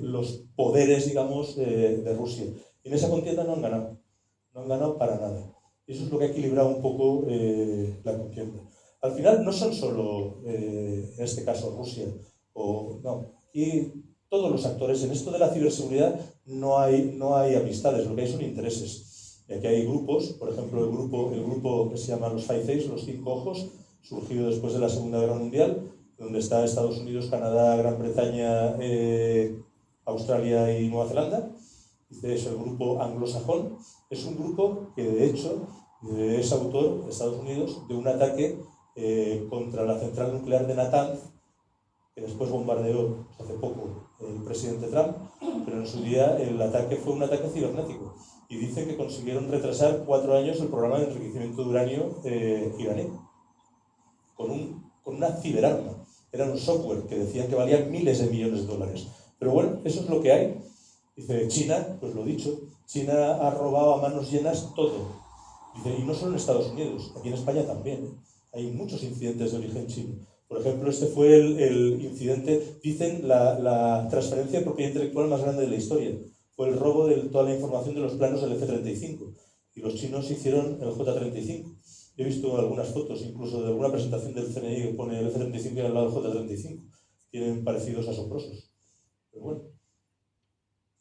los poderes, digamos, de Rusia. Y en esa contienda no han ganado para nada. Y eso es lo que ha equilibrado un poco la contienda. Al final no son solo, en este caso, Rusia, y todos los actores. En esto de la ciberseguridad no hay amistades, lo que hay son intereses. Y aquí hay grupos, por ejemplo, el grupo que se llama los Five Eyes, los 5 ojos, surgido después de la Segunda Guerra Mundial, donde está Estados Unidos, Canadá, Gran Bretaña, Australia y Nueva Zelanda. Es el grupo anglosajón. Es un grupo que, de hecho, es autor, Estados Unidos, de un ataque contra la central nuclear de Natanz, que después bombardeó hace poco el presidente Trump, pero en su día el ataque fue un ataque cibernético. Y dicen que consiguieron retrasar 4 años el programa de enriquecimiento de uranio iraní, con una ciberarma. Era un software que decían que valía miles de millones de dólares. Pero bueno, eso es lo que hay. Dice, China, pues lo dicho, China ha robado a manos llenas todo. Dice, y no solo en Estados Unidos, aquí en España también. Hay muchos incidentes de origen chino. Por ejemplo, este fue el incidente, dicen, la transferencia de propiedad intelectual más grande de la historia. Fue el robo de toda la información de los planos del F-35. Y los chinos hicieron el J-35. He visto algunas fotos, incluso de alguna presentación del CNI que pone el F-35 y al lado del J-35. Tienen parecidos asombrosos. Pero bueno,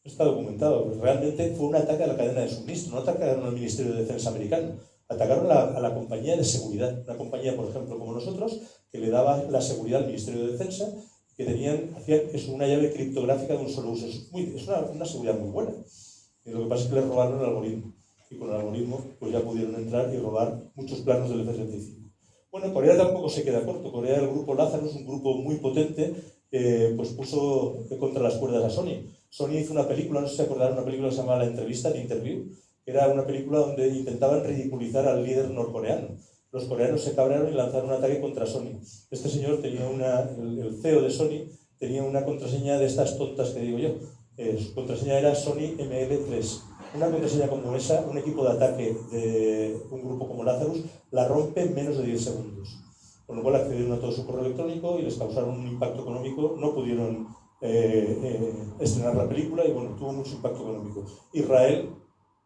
está documentado. Realmente fue un ataque a la cadena de suministro, no atacaron al Ministerio de Defensa americano. Atacaron a la compañía de seguridad, una compañía, por ejemplo, como nosotros, que le daba la seguridad al Ministerio de Defensa, que hacían eso, una llave criptográfica de un solo uso. Es una seguridad muy buena. Y lo que pasa es que les robaron el algoritmo. Y con el algoritmo pues ya pudieron entrar y robar muchos planos del F-35. Bueno, Corea tampoco se queda corto. Corea, el grupo Lazarus, un grupo muy potente, pues puso contra las cuerdas a Sony. Sony hizo una película, no sé si se acordaron, una película que se llama La Entrevista, The Interview. Era una película donde intentaban ridiculizar al líder norcoreano. Los coreanos se cabrearon y lanzaron un ataque contra Sony. Este señor tenía el CEO de Sony tenía una contraseña de estas tontas que digo yo. Su contraseña era Sony ML3. Una contraseña como esa, un equipo de ataque de un grupo como Lazarus, la rompe en menos de 10 segundos. Con lo cual accedieron a todo su correo electrónico y les causaron un impacto económico. No pudieron estrenar la película y bueno, tuvo mucho impacto económico. Israel,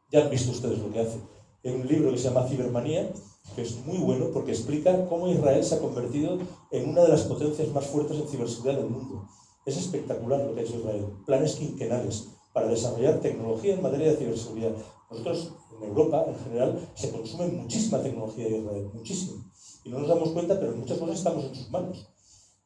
ya han visto ustedes lo que hace. Hay un libro que se llama Cibermanía, que es muy bueno porque explica cómo Israel se ha convertido en una de las potencias más fuertes en ciberseguridad del mundo. Es espectacular lo que ha hecho Israel. Planes quinquenales para desarrollar tecnología en materia de ciberseguridad. Nosotros, en Europa, en general, se consume muchísima tecnología de Israel, muchísima. Y no nos damos cuenta, pero en muchas cosas estamos en sus manos.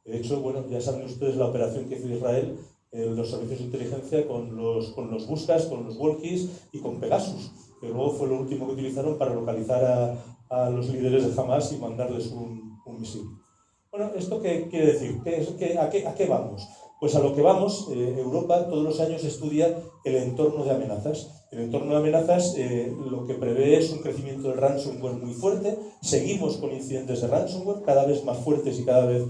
De hecho, bueno, ya saben ustedes la operación que hizo Israel en los servicios de inteligencia con los Buscas, con los Walkies y con Pegasus, que luego fue lo último que utilizaron para localizar a los líderes de Hamas y mandarles un misil. Bueno, ¿esto qué quiere decir? ¿A qué vamos? Pues a lo que vamos, Europa todos los años estudia el entorno de amenazas El entorno de amenazas lo que prevé es un crecimiento del ransomware muy fuerte. Seguimos con incidentes de ransomware cada vez más fuertes y cada vez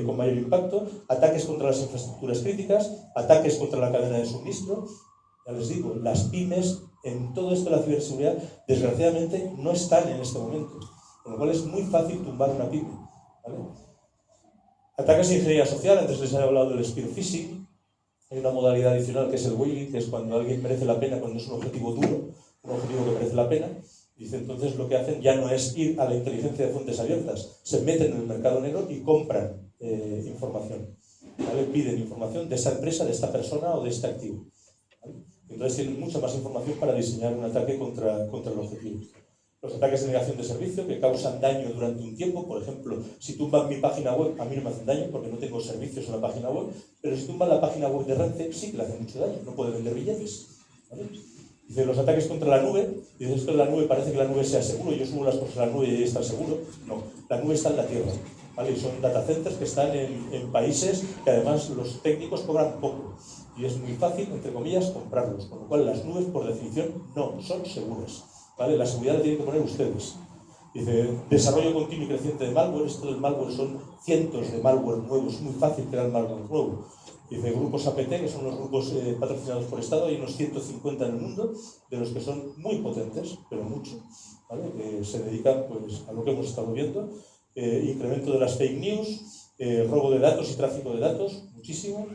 con mayor impacto. Ataques contra las infraestructuras críticas, ataques contra la cadena de suministro. Ya les digo, las pymes en todo esto de la ciberseguridad desgraciadamente no están en este momento. Con lo cual es muy fácil tumbar una pyme, ¿vale? Ataques de ingeniería social, antes les he hablado del spear phishing. Hay una modalidad adicional que es el whaling, que es cuando alguien merece la pena, cuando es un objetivo duro, un objetivo que merece la pena. Dice, entonces lo que hacen ya no es ir a la inteligencia de fuentes abiertas, se meten en el mercado negro y compran información, ¿vale? Piden información de esta empresa, de esta persona o de este activo, ¿vale? Entonces tienen mucha más información para diseñar un ataque contra el objetivo. Los ataques de negación de servicio que causan daño durante un tiempo, por ejemplo, si tumban mi página web, a mí no me hacen daño porque no tengo servicios en la página web, pero si tumban la página web de Renfe, sí que le hacen mucho daño, no puede vender billetes, ¿vale? Dice, los ataques contra la nube, dice, esto de la nube parece que la nube sea seguro, yo subo las cosas a la nube y ahí está seguro. No, la nube está en la tierra, ¿vale? Y son data centers que están en países que además los técnicos cobran poco y es muy fácil, entre comillas, comprarlos, con lo cual las nubes por definición no son seguras, ¿vale? La seguridad la tienen que poner ustedes. Dice, desarrollo continuo y creciente de malware. Esto del malware son cientos de malware nuevos, es muy fácil crear malware nuevo. Dice, grupos APT, que son los grupos patrocinados por Estado, hay unos 150 en el mundo, de los que son muy potentes, pero mucho, ¿vale? Que se dedican pues, a lo que hemos estado viendo. Incremento de las fake news, robo de datos y tráfico de datos, muchísimo.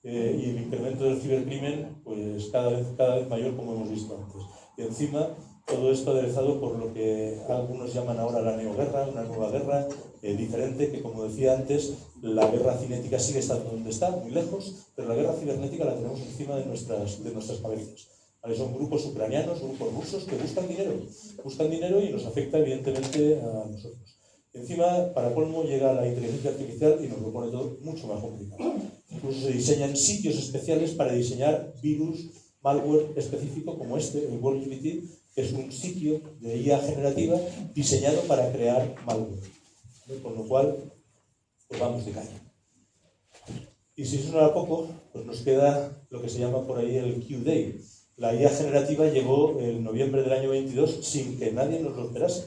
Y el incremento del cibercrimen, pues cada vez mayor, como hemos visto antes. Y encima, todo esto aderezado por lo que algunos llaman ahora la neoguerra, una nueva guerra diferente, que como decía antes, la guerra cinética sigue estando donde está, muy lejos, pero la guerra cibernética la tenemos encima de nuestras cabezas. ¿Vale? Son grupos ucranianos, grupos rusos que buscan dinero y nos afecta evidentemente a nosotros. Encima, para colmo, llega la inteligencia artificial y nos lo pone todo mucho más complicado. Incluso se diseñan sitios especiales para diseñar virus, malware específico como este, el WorldGPT, que es un sitio de IA generativa diseñado para crear malware. Con lo cual, pues vamos de caña. Y si eso no era poco, pues nos queda lo que se llama por ahí el Q-Day. La IA generativa llegó en noviembre del año 22 sin que nadie nos lo esperase,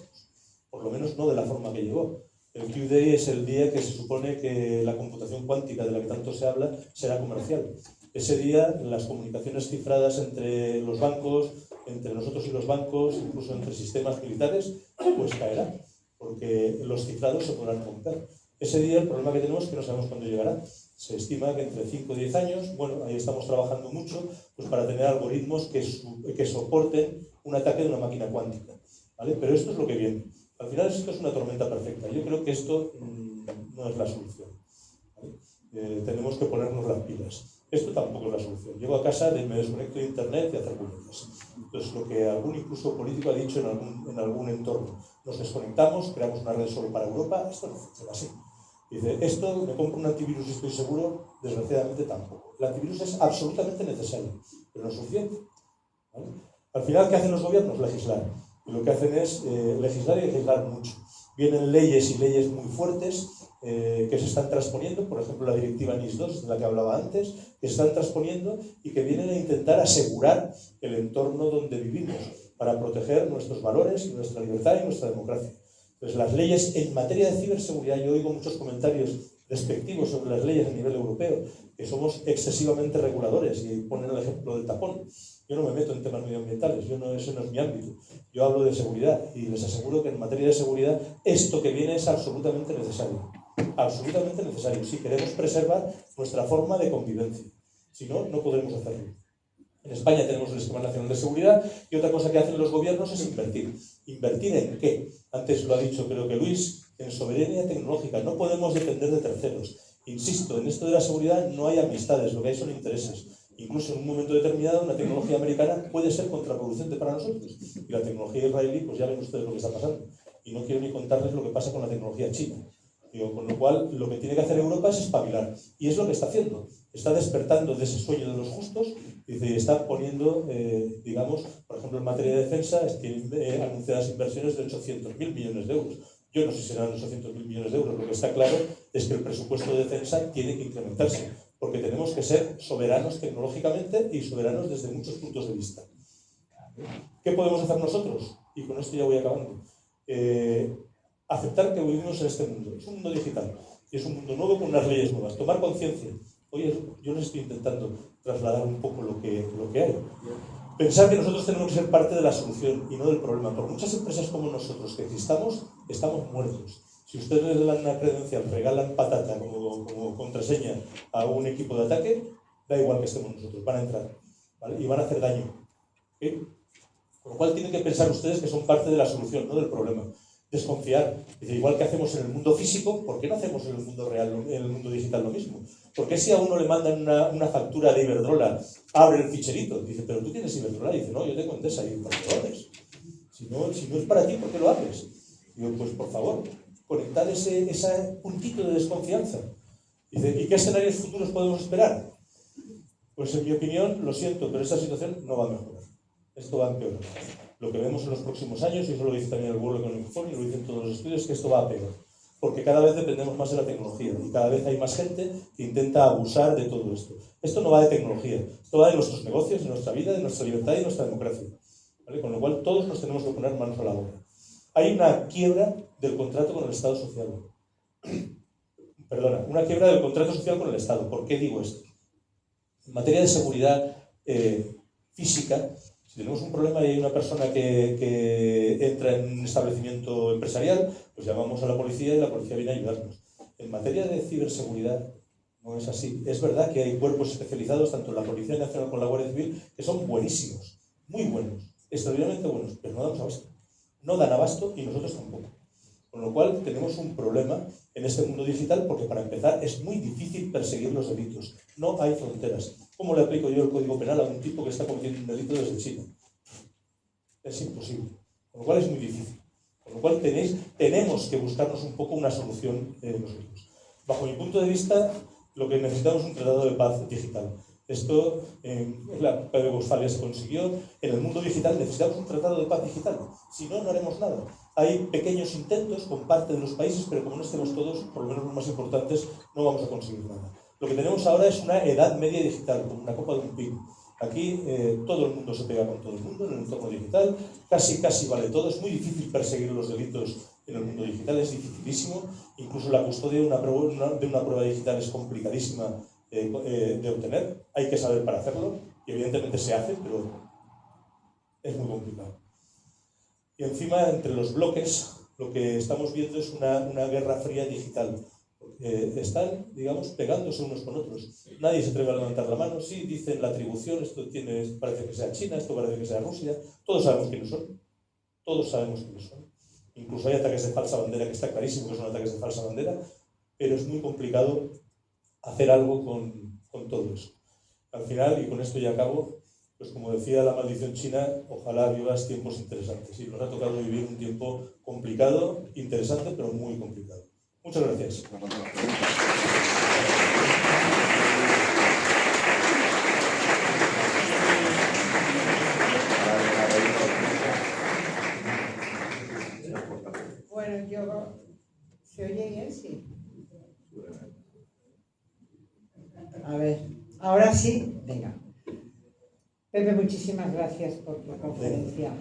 por lo menos no de la forma que llegó. El Q-Day es el día que se supone que la computación cuántica de la que tanto se habla será comercial. Ese día las comunicaciones cifradas entre los bancos, entre nosotros y los bancos, incluso entre sistemas militares, pues caerán, porque los cifrados se podrán romper. Ese día el problema que tenemos es que no sabemos cuándo llegará. Se estima que entre 5 o 10 años, bueno, ahí estamos trabajando mucho pues para tener algoritmos que soporten un ataque de una máquina cuántica, ¿vale? Pero esto es lo que viene. Al final esto es una tormenta perfecta. Yo creo que esto no es la solución, ¿vale? Tenemos que ponernos las pilas. Esto tampoco es la solución. Llego a casa, me desconecto de internet y hacer puñetas. Entonces, lo que algún incluso político ha dicho en algún entorno, nos desconectamos, creamos una red solo para Europa, esto no funciona así. Dice, esto, me compro un antivirus y estoy seguro, desgraciadamente tampoco. El antivirus es absolutamente necesario, pero no es suficiente, ¿vale? Al final, ¿qué hacen los gobiernos? Legislar. Y lo que hacen es legislar y legislar mucho. Vienen leyes y leyes muy fuertes que se están transponiendo, por ejemplo la directiva NIS2, de la que hablaba antes, que se están transponiendo y que vienen a intentar asegurar el entorno donde vivimos para proteger nuestros valores, nuestra libertad y nuestra democracia. Entonces, las leyes en materia de ciberseguridad, yo oigo muchos comentarios despectivos sobre las leyes a nivel europeo, que somos excesivamente reguladores, y ponen el ejemplo del tapón. Yo no me meto en temas medioambientales, ese no es mi ámbito. Yo hablo de seguridad y les aseguro que en materia de seguridad esto que viene es absolutamente necesario. Absolutamente necesario, si queremos preservar nuestra forma de convivencia. Si no, no podremos hacerlo. En España tenemos el Esquema Nacional de Seguridad y otra cosa que hacen los gobiernos es invertir. ¿Invertir en qué? Antes lo ha dicho creo que Luis, en soberanía tecnológica. No podemos depender de terceros. Insisto, en esto de la seguridad no hay amistades, lo que hay son intereses. Incluso en un momento determinado una tecnología americana puede ser contraproducente para nosotros. Y la tecnología israelí, pues ya ven ustedes lo que está pasando. Y no quiero ni contarles lo que pasa con la tecnología china. Digo, con lo cual, lo que tiene que hacer Europa es espabilar. Y es lo que está haciendo. Está despertando de ese sueño de los justos y está poniendo, digamos, por ejemplo, en materia de defensa, tiene anunciadas inversiones de 800.000 millones de euros. Yo no sé si serán 800.000 millones de euros. Lo que está claro es que el presupuesto de defensa tiene que incrementarse, porque tenemos que ser soberanos tecnológicamente y soberanos desde muchos puntos de vista. ¿Qué podemos hacer nosotros? Y con esto ya voy acabando. Aceptar que vivimos en este mundo. Es un mundo digital y es un mundo nuevo con unas leyes nuevas. Tomar conciencia. Oye, yo les estoy intentando trasladar un poco lo que hay. Pensar que nosotros tenemos que ser parte de la solución y no del problema. Por muchas empresas como nosotros que existamos, estamos muertos. Si ustedes le dan una credencial, regalan patata como contraseña a un equipo de ataque, da igual que estemos nosotros, van a entrar, ¿vale? Y van a hacer daño. ¿Okay? Con lo cual tienen que pensar ustedes que son parte de la solución, no del problema. Desconfiar. Dice, igual que hacemos en el mundo físico, ¿por qué no hacemos en el mundo real, en el mundo digital lo mismo? ¿Por qué si a uno le mandan una factura de Iberdrola, abre el ficherito? Dice, pero tú tienes Iberdrola. Dice, no, yo tengo Endesa. Y ¿por qué lo haces? Si no es para ti, ¿por qué lo haces? Digo, pues por favor, conectar ese puntito de desconfianza. Dice, ¿y qué escenarios futuros podemos esperar? Pues en mi opinión, lo siento, pero esta situación no va a mejorar. Esto va a empeorar. Lo que vemos en los próximos años, y eso lo dice también el World Economic Forum y lo dicen todos los estudios, es que esto va a peor. Porque cada vez dependemos más de la tecnología y cada vez hay más gente que intenta abusar de todo esto. Esto no va de tecnología, esto va de nuestros negocios, de nuestra vida, de nuestra libertad y de nuestra democracia. ¿Vale? Con lo cual todos nos tenemos que poner manos a la obra. Hay una quiebra del contrato con el Estado social. Perdona, una quiebra del contrato social con el Estado. ¿Por qué digo esto? En materia de seguridad física, si tenemos un problema y hay una persona que entra en un establecimiento empresarial, pues llamamos a la policía y la policía viene a ayudarnos. En materia de ciberseguridad no es así. Es verdad que hay cuerpos especializados, tanto en la Policía Nacional como en la Guardia Civil, que son buenísimos, muy buenos, extraordinariamente buenos, pero no damos abasto. No dan abasto y nosotros tampoco. Con lo cual tenemos un problema en este mundo digital porque para empezar es muy difícil perseguir los delitos. No hay fronteras. ¿Cómo le aplico yo el Código Penal a un tipo que está cometiendo un delito desde China? Es imposible. Con lo cual es muy difícil. Con lo cual tenemos que buscarnos un poco una solución nosotros. Bajo mi punto de vista, lo que necesitamos es un tratado de paz digital. Esto en la P de Westfalia se consiguió. En el mundo digital necesitamos un tratado de paz digital. Si no, no haremos nada. Hay pequeños intentos con parte de los países, pero como no estemos todos, por lo menos los más importantes, no vamos a conseguir nada. Lo que tenemos ahora es una edad media digital, como una copa de un pino. Aquí todo el mundo se pega con todo el mundo en el entorno digital, casi vale todo. Es muy difícil perseguir los delitos en el mundo digital, es dificilísimo. Incluso la custodia de una prueba digital es complicadísima de obtener. Hay que saber para hacerlo, y evidentemente se hace, pero es muy complicado. Y encima, entre los bloques, lo que estamos viendo es una guerra fría digital. Están, digamos, pegándose unos con otros. Nadie se atreve a levantar la mano. Sí, dicen la atribución, esto parece que sea China, esto parece que sea Rusia. Todos sabemos quiénes son. Todos sabemos quiénes son. Incluso hay ataques de falsa bandera, que está clarísimo que son ataques de falsa bandera, pero es muy complicado hacer algo con todo eso. Al final, y con esto ya acabo, pues como decía la maldición china, ojalá vivas tiempos interesantes. Y nos ha tocado vivir un tiempo complicado, interesante, pero muy complicado. Muchas gracias. Bueno, ¿se oye bien? Sí. A ver, ahora sí, venga. Pepe, muchísimas gracias por tu conferencia.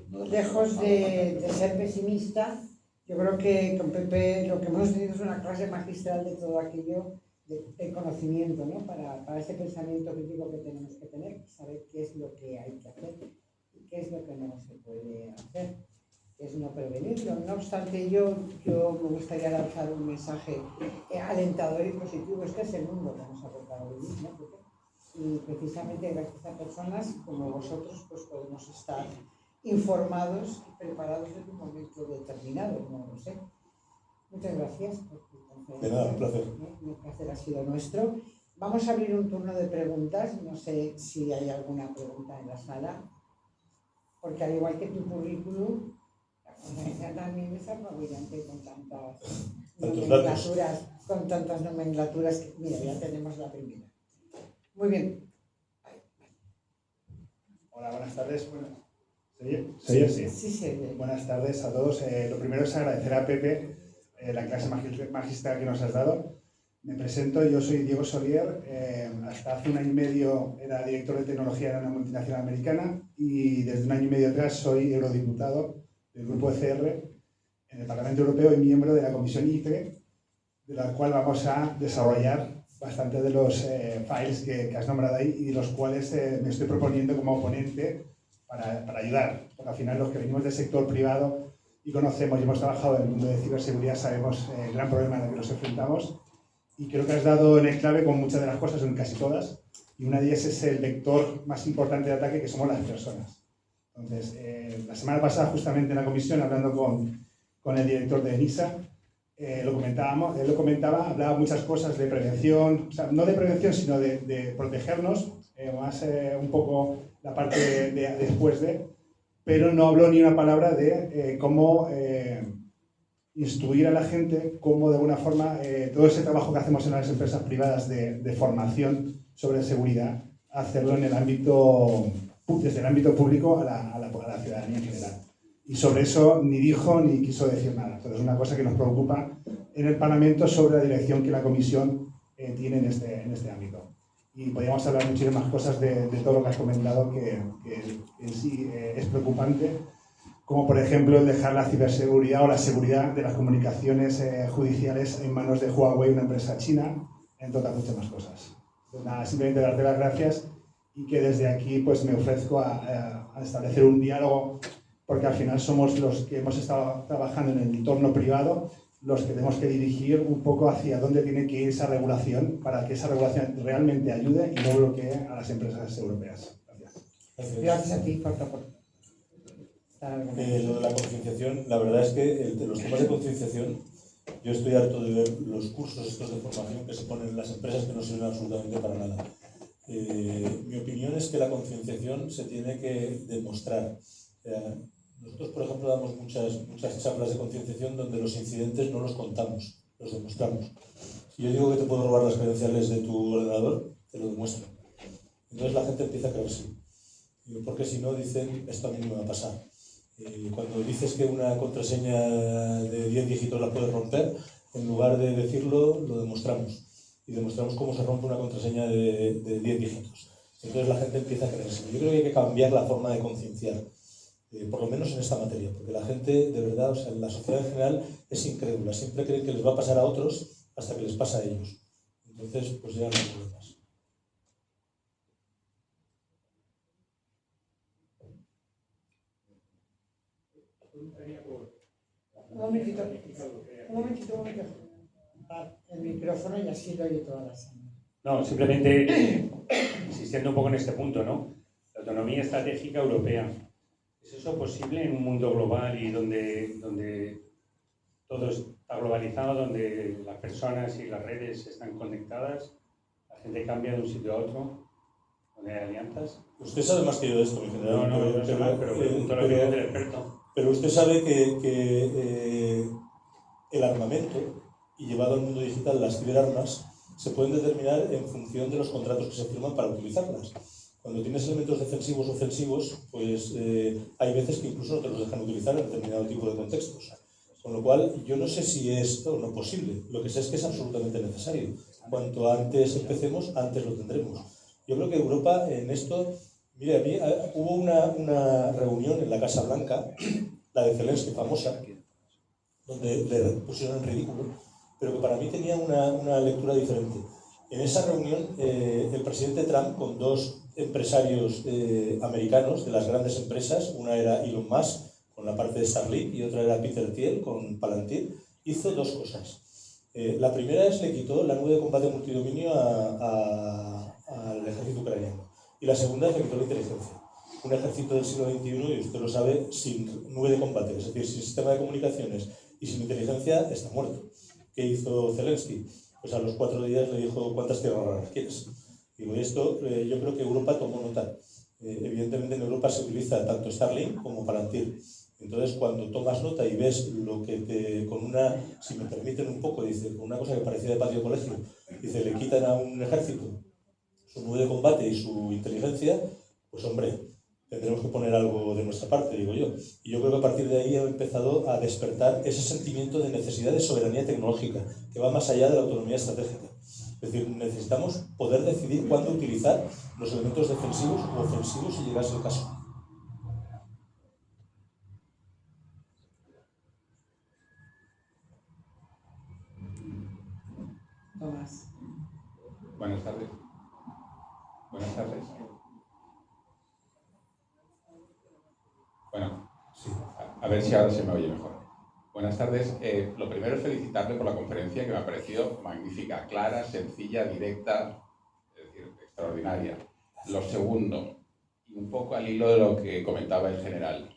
Lejos de ser pesimista, yo creo que con Pepe lo que hemos tenido es una clase magistral de todo aquello del conocimiento, ¿no? Para ese pensamiento crítico que tenemos que tener, saber qué es lo que hay que hacer y qué es lo que no se puede hacer, que es no prevenirlo. No obstante, yo me gustaría lanzar un mensaje alentador y positivo. Este es el mundo que nos ha tocado vivir, ¿no, Pepe? Y precisamente gracias a personas como vosotros pues podemos estar informados y preparados en un momento determinado, no lo sé. Muchas gracias por tu conferencia. De nada, un placer. El placer ha sido nuestro. Vamos a abrir un turno de preguntas. No sé si hay alguna pregunta en la sala, porque al igual que tu currículum, la conferencia también es apabullante con tantas nomenclaturas que, mira, ya tenemos la primera. Muy bien. Hola, buenas tardes. ¿Se oye? Sí. Sí, sí. Buenas tardes a todos. Lo primero es agradecer a Pepe la clase magistral que nos has dado. Me presento, yo soy Diego Solier, hasta hace 1 año y medio era director de tecnología en una multinacional americana y desde 1 año y medio atrás soy eurodiputado del grupo ECR en el Parlamento Europeo y miembro de la Comisión ITRE, de la cual vamos a desarrollar bastante de los files que has nombrado ahí y de los cuales me estoy proponiendo como ponente para ayudar, porque al final los que venimos del sector privado y conocemos y hemos trabajado en el mundo de ciberseguridad sabemos el gran problema en el que nos enfrentamos. Y creo que has dado en el clave con muchas de las cosas, en casi todas, y una de ellas es el vector más importante de ataque, que somos las personas. Entonces, la semana pasada, justamente en la comisión, hablando con el director de NISA, lo comentábamos, él lo comentaba, hablaba muchas cosas de prevención, o sea, no de prevención, sino de protegernos, más un poco la parte de después de, pero no habló ni una palabra de cómo instruir a la gente, cómo de alguna forma todo ese trabajo que hacemos en las empresas privadas de formación sobre seguridad, hacerlo en el ámbito, desde el ámbito público a la ciudadanía en general. Y sobre eso ni dijo ni quiso decir nada. Entonces es una cosa que nos preocupa en el Parlamento sobre la dirección que la Comisión tiene en este ámbito. Y podríamos hablar muchísimas cosas de todo lo que has comentado que en sí es preocupante, como por ejemplo el dejar la ciberseguridad o la seguridad de las comunicaciones judiciales en manos de Huawei, una empresa china, entre otras muchas más cosas. Entonces, nada, simplemente darte las gracias y que desde aquí pues, me ofrezco a establecer un diálogo, porque al final somos los que hemos estado trabajando en el entorno privado, los que tenemos que dirigir un poco hacia dónde tiene que ir esa regulación para que esa regulación realmente ayude y no bloquee a las empresas europeas. Gracias. Gracias a ti por tu aporte. Lo de la concienciación, la verdad es que los temas de concienciación, yo estoy harto de ver los cursos estos de formación que se ponen en las empresas que no sirven absolutamente para nada. Mi opinión es que la concienciación se tiene que demostrar. Nosotros, por ejemplo, damos muchas charlas de concienciación donde los incidentes no los contamos, los demostramos. Si yo digo que te puedo robar las credenciales de tu ordenador, te lo demuestro. Entonces la gente empieza a creerse. Porque si no, dicen, esto a mí no me va a pasar. Cuando dices que una contraseña de 10 dígitos la puedes romper, en lugar de decirlo, lo demostramos. Y demostramos cómo se rompe una contraseña de 10 dígitos. Entonces la gente empieza a creerse. Yo creo que hay que cambiar la forma de concienciar, por lo menos en esta materia, porque la gente, de verdad, o sea, la sociedad en general es incrédula. Siempre creen que les va a pasar a otros hasta que les pasa a ellos. Entonces, pues ya no hay problemas. Un momentito. El micrófono y así lo oye toda la sala. No, simplemente insistiendo un poco en este punto, ¿no? La autonomía estratégica europea. ¿Es eso posible en un mundo global y donde todo está globalizado, donde las personas y las redes están conectadas, la gente cambia de un sitio a otro, donde hay alianzas? Usted sabe más que yo de esto, mi general. No sé más, pero pregunto la opinión del experto. Pero usted sabe que el armamento, y llevado al mundo digital las ciberarmas, se pueden determinar en función de los contratos que se firman para utilizarlas. Cuando tienes elementos defensivos o ofensivos, pues hay veces que incluso no te los dejan utilizar en determinado tipo de contextos. Con lo cual, yo no sé si es o no posible. Lo que sé es que es absolutamente necesario. Cuanto antes empecemos, antes lo tendremos. Yo creo que Europa en esto... Mire, a mí hubo una reunión en la Casa Blanca, la de Zelensky famosa, donde le pusieron en ridículo, pero que para mí tenía una lectura diferente. En esa reunión, el presidente Trump, con dos empresarios americanos de las grandes empresas, una era Elon Musk, con la parte de Starlink, y otra era Peter Thiel, con Palantir, hizo dos cosas. La primera es le quitó la nube de combate multidominio al ejército ucraniano. Y la segunda es le quitó la inteligencia. Un ejército del siglo XXI, y usted lo sabe, sin nube de combate, es decir, sin sistema de comunicaciones y sin inteligencia, está muerto. ¿Qué hizo Zelensky? Pues a los 4 días le dijo, ¿cuántas tierras raras quieres? Digo, y esto yo creo que Europa tomó nota. Evidentemente en Europa se utiliza tanto Starlink como Palantir. Entonces, cuando tomas nota y ves lo que con una, si me permiten un poco, dice, con una cosa que parecía de patio de colegio, dice, le quitan a un ejército su nube de combate y su inteligencia, pues hombre, tendremos que poner algo de nuestra parte, digo yo. Y yo creo que a partir de ahí ha empezado a despertar ese sentimiento de necesidad de soberanía tecnológica, que va más allá de la autonomía estratégica. Es decir, necesitamos poder decidir cuándo utilizar los elementos defensivos u ofensivos si llegase el caso. Tomás. Buenas tardes. Buenas tardes. Bueno, sí, a ver si ahora se me oye mejor. Buenas tardes. Lo primero es felicitarle por la conferencia, que me ha parecido magnífica, clara, sencilla, directa, es decir, extraordinaria. Lo segundo, y un poco al hilo de lo que comentaba el general,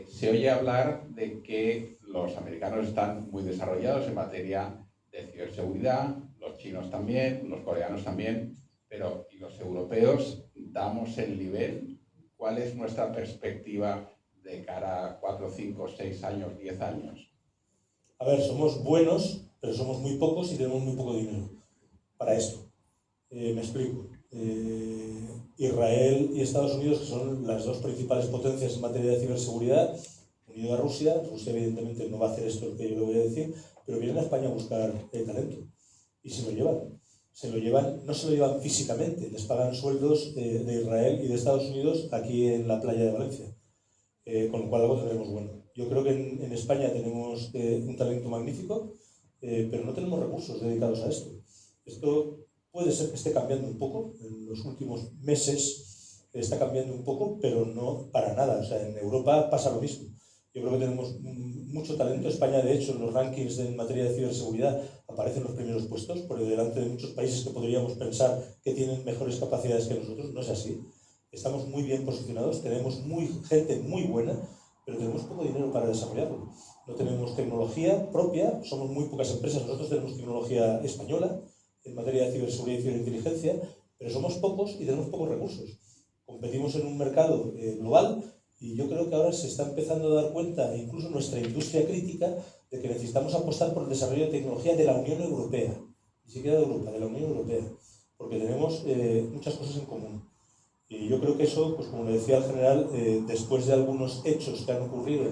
se oye hablar de que los americanos están muy desarrollados en materia de ciberseguridad, los chinos también, los coreanos también, pero ¿y los europeos damos el nivel? ¿Cuál es nuestra perspectiva de cara a 4, 5, 6 años, 10 años? A ver, somos buenos, pero somos muy pocos y tenemos muy poco dinero para esto. Me explico. Israel y Estados Unidos, que son las dos principales potencias en materia de ciberseguridad, unido a Rusia. Rusia evidentemente no va a hacer esto que yo le voy a decir, pero vienen a España a buscar talento y se lo llevan. No se lo llevan físicamente, les pagan sueldos de Israel y de Estados Unidos aquí en la playa de Valencia, con lo cual algo tendremos bueno. Yo creo que en España tenemos un talento magnífico, pero no tenemos recursos dedicados a esto. Esto puede ser que esté cambiando un poco, en los últimos meses está cambiando un poco, pero no para nada. O sea, en Europa pasa lo mismo. Yo creo que tenemos mucho talento. España, de hecho, en los rankings en materia de ciberseguridad aparece en los primeros puestos, por delante de muchos países que podríamos pensar que tienen mejores capacidades que nosotros. No es así. Estamos muy bien posicionados, tenemos gente muy buena, pero tenemos poco dinero para desarrollarlo. No tenemos tecnología propia, somos muy pocas empresas. Nosotros tenemos tecnología española en materia de ciberseguridad y ciberinteligencia, pero somos pocos y tenemos pocos recursos. Competimos en un mercado global. Y yo creo que ahora se está empezando a dar cuenta, incluso nuestra industria crítica, de que necesitamos apostar por el desarrollo de tecnología de la Unión Europea, ni siquiera de Europa, de la Unión Europea, porque tenemos muchas cosas en común. Y yo creo que eso, pues como le decía el general, después de algunos hechos que han ocurrido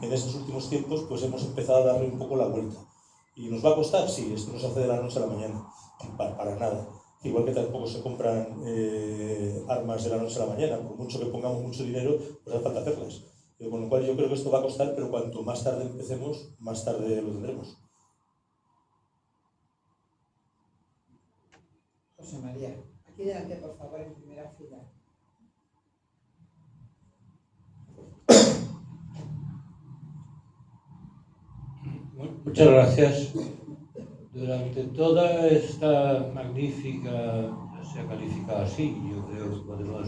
en estos últimos tiempos, pues hemos empezado a darle un poco la vuelta. ¿Y nos va a costar? Sí, esto no se hace de la noche a la mañana, para nada. Igual que tampoco se compran armas de la noche a la mañana, por mucho que pongamos mucho dinero, pues hace falta hacerlas. Con lo cual yo creo que esto va a costar, pero cuanto más tarde empecemos, más tarde lo tendremos. José María, aquí delante, por favor, en primera fila. Muchas gracias. Durante toda esta magnífica, se ha calificado así, yo creo que podemos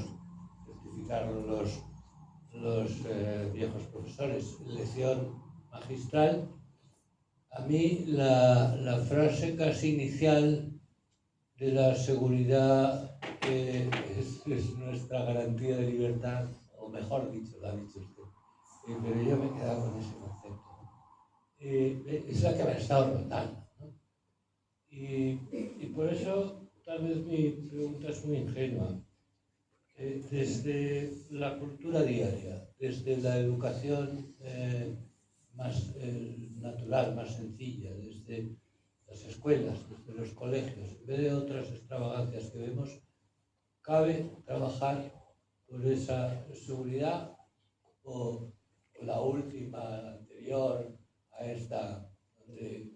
certificarlo los viejos profesores, lección magistral, a mí la frase casi inicial de la seguridad es nuestra garantía de libertad, o mejor dicho, lo ha dicho usted, pero yo me he quedado con ese concepto. Es la que me ha estado rotando, ¿no? Y por eso tal vez mi pregunta es muy ingenua. Desde la cultura diaria, desde la educación más natural, más sencilla, desde las escuelas, desde los colegios, en vez de otras extravagancias que vemos, cabe trabajar por esa seguridad o la última anterior a esta, donde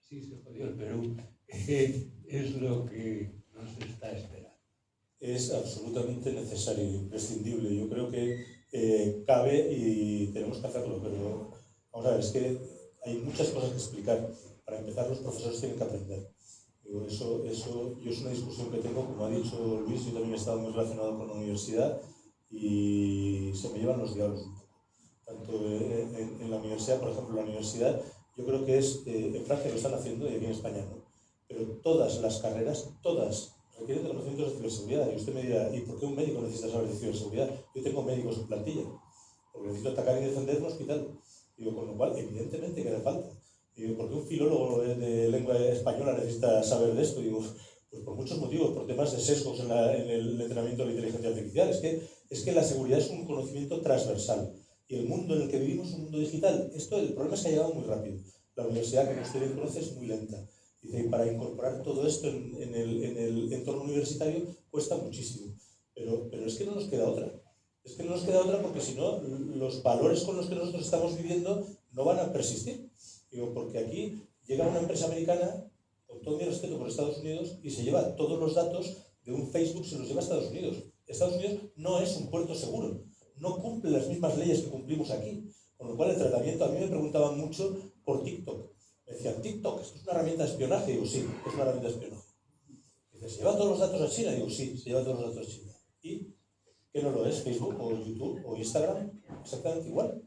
sí se jodió el Perú, es lo que nos está esperando. Es absolutamente necesario, imprescindible. Yo creo que cabe y tenemos que hacerlo, pero vamos a ver, es que hay muchas cosas que explicar. Para empezar, los profesores tienen que aprender. Eso yo es una discusión que tengo, como ha dicho Luis, yo también he estado muy relacionado con la universidad y se me llevan los diablos un poco. Tanto en la universidad, por ejemplo, la universidad, yo creo que en Francia lo están haciendo y aquí en España no, pero todas las carreras, todas, requieren de conocimientos de ciberseguridad. Y usted me dirá, ¿y por qué un médico necesita saber de ciberseguridad? Yo tengo médicos en plantilla, porque necesito atacar y defender un hospital. Digo, con lo cual, evidentemente que hace falta. Digo, ¿por qué un filólogo de lengua española necesita saber de esto? Digo, pues por muchos motivos, por temas de sesgos en el entrenamiento de la inteligencia artificial. Es que la seguridad es un conocimiento transversal. Y el mundo en el que vivimos es un mundo digital. El problema es que ha llegado muy rápido. La universidad, como usted bien conoce, es muy lenta. Dice, y para incorporar todo esto en el entorno universitario cuesta muchísimo. Pero es que no nos queda otra. Es que no nos queda otra porque si no, los valores con los que nosotros estamos viviendo no van a persistir. Digo, porque aquí llega una empresa americana, con todo mi respeto por Estados Unidos, y se lleva todos los datos de un Facebook, se los lleva a Estados Unidos. Estados Unidos no es un puerto seguro, no cumple las mismas leyes que cumplimos aquí. Con lo cual el tratamiento, a mí me preguntaban mucho por TikTok. Me decían, TikTok, ¿esto es una herramienta de espionaje? Digo, sí, es una herramienta de espionaje. Dice, ¿se lleva todos los datos a China? Digo, sí, se lleva todos los datos a China. ¿Y qué no lo es? ¿Facebook o YouTube o Instagram? Exactamente igual.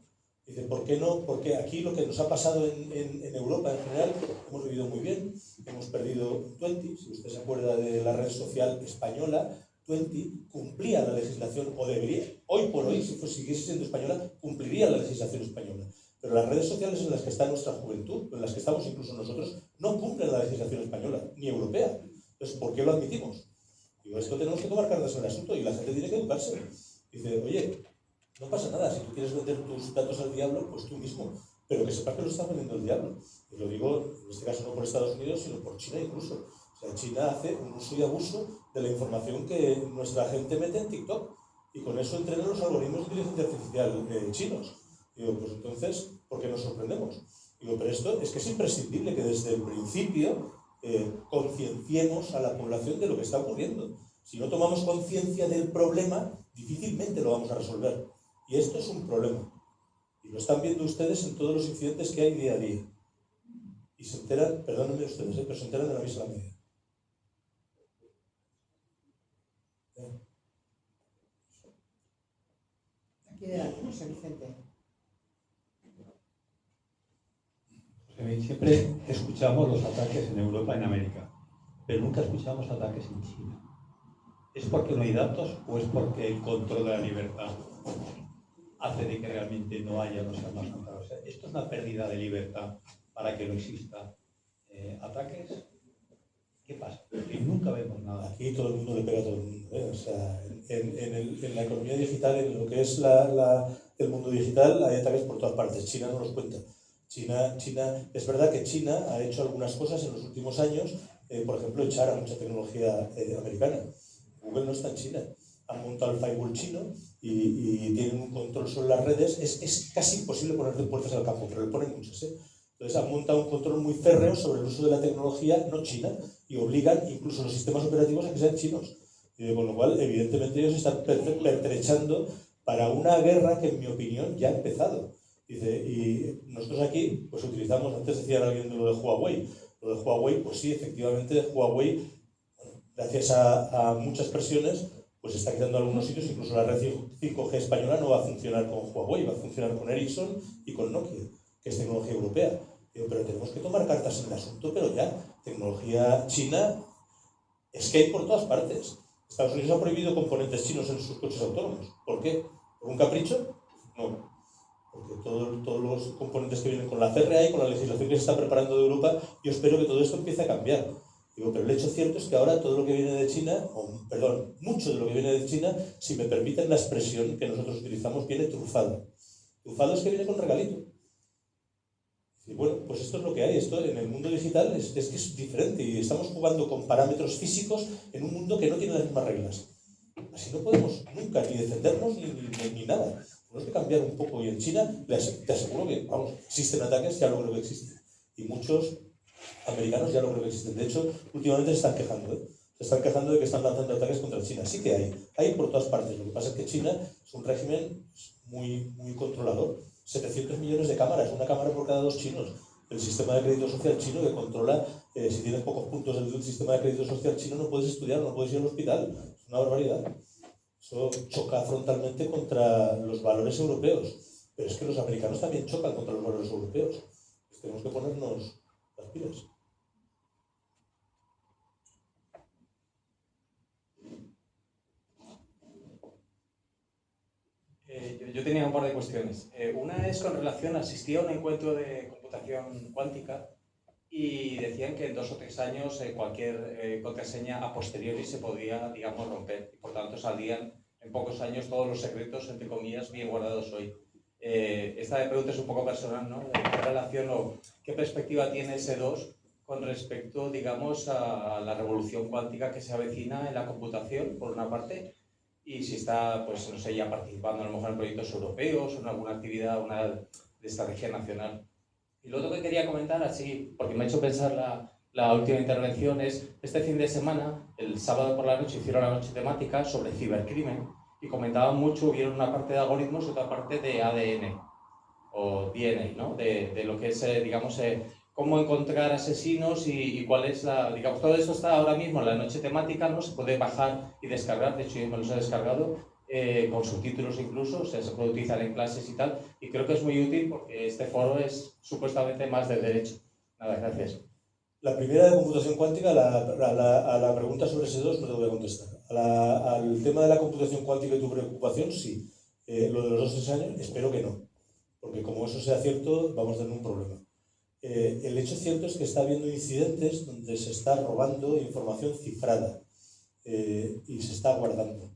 Dice, ¿por qué no? Porque aquí lo que nos ha pasado en Europa en general, hemos vivido muy bien, hemos perdido Twenty, si usted se acuerda de la red social española, Twenty cumplía la legislación, o debería, hoy por hoy, si siguiese siendo española, cumpliría la legislación española. Pero las redes sociales en las que está nuestra juventud, en las que estamos incluso nosotros, no cumplen la legislación española, ni europea. Entonces, ¿por qué lo admitimos? Digo, esto tenemos que tomar cartas en el asunto y la gente tiene que educarse. Dice, oye, no pasa nada, si tú quieres vender tus datos al diablo, pues tú mismo. Pero que sepas que lo estás vendiendo al diablo. Y lo digo, en este caso no por Estados Unidos, sino por China incluso. O sea, China hace un uso y abuso de la información que nuestra gente mete en TikTok. Y con eso entrenan los algoritmos de inteligencia artificial chinos. Digo, pues entonces, ¿por qué nos sorprendemos? Digo, pero esto es que es imprescindible que desde el principio concienciemos a la población de lo que está ocurriendo. Si no tomamos conciencia del problema, difícilmente lo vamos a resolver. Y esto es un problema. Y lo están viendo ustedes en todos los incidentes que hay día a día. Y se enteran, perdónenme ustedes, pero se enteran de la misma medida. Aquí delante, José Vicente. Siempre escuchamos los ataques en Europa y en América, pero nunca escuchamos ataques en China. ¿Es porque no hay datos o es porque el control de la libertad hace de que realmente no haya los armas contra? O sea, ¿esto es una pérdida de libertad para que no exista ataques? ¿Qué pasa? Porque nunca vemos nada. Aquí todo el mundo le pega a todo el mundo. O sea, en la economía digital, en lo que es el mundo digital, hay ataques por todas partes. China no nos cuenta. China, es verdad que China ha hecho algunas cosas en los últimos años, por ejemplo, echar a mucha tecnología americana. Google no está en China. Han montado el firewall chino y tienen un control sobre las redes. Es casi imposible poner de puertas al campo, pero le ponen muchas. Entonces han montado un control muy férreo sobre el uso de la tecnología no china y obligan incluso los sistemas operativos a que sean chinos. Con lo cual, evidentemente, ellos están pertrechando para una guerra que, en mi opinión, ya ha empezado. Dice, y nosotros aquí, pues utilizamos, antes decía alguien de lo de Huawei. Lo de Huawei, pues sí, efectivamente, Huawei, gracias a muchas presiones, pues está quitando algunos sitios, incluso la red 5G española no va a funcionar con Huawei, va a funcionar con Ericsson y con Nokia, que es tecnología europea. Digo, pero tenemos que tomar cartas en el asunto, pero ya, tecnología china, es que hay por todas partes. Estados Unidos ha prohibido componentes chinos en sus coches autónomos. ¿Por qué? ¿Por un capricho? No. Porque todos los componentes que vienen con la CRA y con la legislación que se está preparando de Europa, yo espero que todo esto empiece a cambiar. Digo, pero el hecho cierto es que ahora todo lo que viene de China, mucho de lo que viene de China, si me permiten la expresión que nosotros utilizamos, viene trufado. Trufado es que viene con regalito. Y bueno, pues esto es lo que hay. Esto en el mundo digital es que es diferente y estamos jugando con parámetros físicos en un mundo que no tiene las mismas reglas. Así no podemos nunca ni defendernos ni nada. Tenemos que cambiar un poco. Y en China, te aseguro que, vamos, existen ataques, ya lo creo que existen. Y muchos americanos ya lo creo que existen. De hecho, últimamente se están quejando. Se están quejando de que están lanzando ataques contra China. Sí que hay por todas partes. Lo que pasa es que China es un régimen muy, muy controlador. 700 millones de cámaras, una cámara por cada 2 chinos. El sistema de crédito social chino que controla, si tienes pocos puntos del sistema de crédito social chino, no puedes estudiar, no puedes ir al hospital. Es una barbaridad. Eso choca frontalmente contra los valores europeos. Pero es que los americanos también chocan contra los valores europeos. Pues tenemos que ponernos las pilas. Yo tenía un par de cuestiones. Una es con relación, asistí a un encuentro de computación cuántica y decían que en 2 o 3 años cualquier contraseña a posteriori se podía, digamos, romper. Y por tanto saldrían en pocos años todos los secretos, entre comillas, bien guardados hoy. Esta pregunta es un poco personal, ¿no? ¿Qué relación o qué perspectiva tiene S2 con respecto, digamos, a la revolución cuántica que se avecina en la computación, por una parte, y si está, pues no sé, ya participando a lo mejor en proyectos europeos o en alguna actividad de estrategia nacional. Y lo otro que quería comentar, así, porque me ha hecho pensar la última intervención, es este fin de semana, el sábado por la noche, hicieron la noche temática sobre cibercrimen y comentaban mucho, vieron una parte de algoritmos y otra parte de ADN o DNA, ¿no? De lo que es, digamos, cómo encontrar asesinos y cuál es digamos, todo esto está ahora mismo en la noche temática, ¿no? Se puede bajar y descargar, de hecho yo me los he descargado, con subtítulos incluso, o sea, se puede utilizar en clases y tal, y creo que es muy útil porque este foro es supuestamente más de derecho. Nada, gracias. La primera de computación cuántica, a la pregunta sobre S2 no te voy a contestar. Al tema de la computación cuántica y tu preocupación, sí. Lo de los 2 años, espero que no. Porque como eso sea cierto, vamos a tener un problema. El hecho cierto es que está habiendo incidentes donde se está robando información cifrada y se está guardando.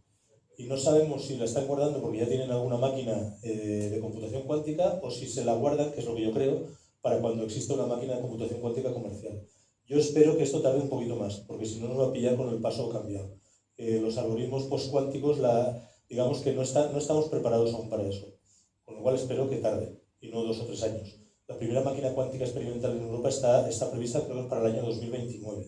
Y no sabemos si la están guardando porque ya tienen alguna máquina de computación cuántica o si se la guardan, que es lo que yo creo, para cuando exista una máquina de computación cuántica comercial. Yo espero que esto tarde un poquito más, porque si no nos va a pillar con el paso cambiado. Los algoritmos postcuánticos, digamos que no estamos preparados aún para eso. Con lo cual espero que tarde, y no 2 o 3 años. La primera máquina cuántica experimental en Europa está prevista, creo que para el año 2029.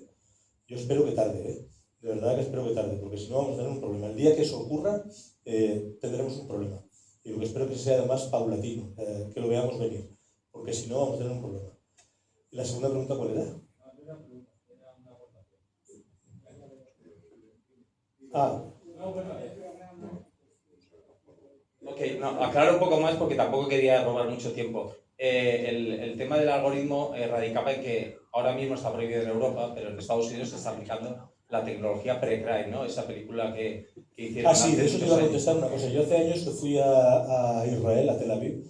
Yo espero que tarde, de verdad que espero que tarde, porque si no vamos a tener un problema. El día que eso ocurra, tendremos un problema. Y lo que espero que sea además paulatino, que lo veamos venir, porque si no vamos a tener un problema. ¿Y la segunda pregunta cuál era? Ok, no, aclaro un poco más porque tampoco quería robar mucho tiempo. El tema del algoritmo radicaba en que ahora mismo está prohibido en Europa, pero en Estados Unidos se está aplicando la tecnología pre-crime, ¿no? Esa película que hicieron Sí, de eso te iba a contestar una cosa. Yo hace años que fui a Israel, a Tel Aviv.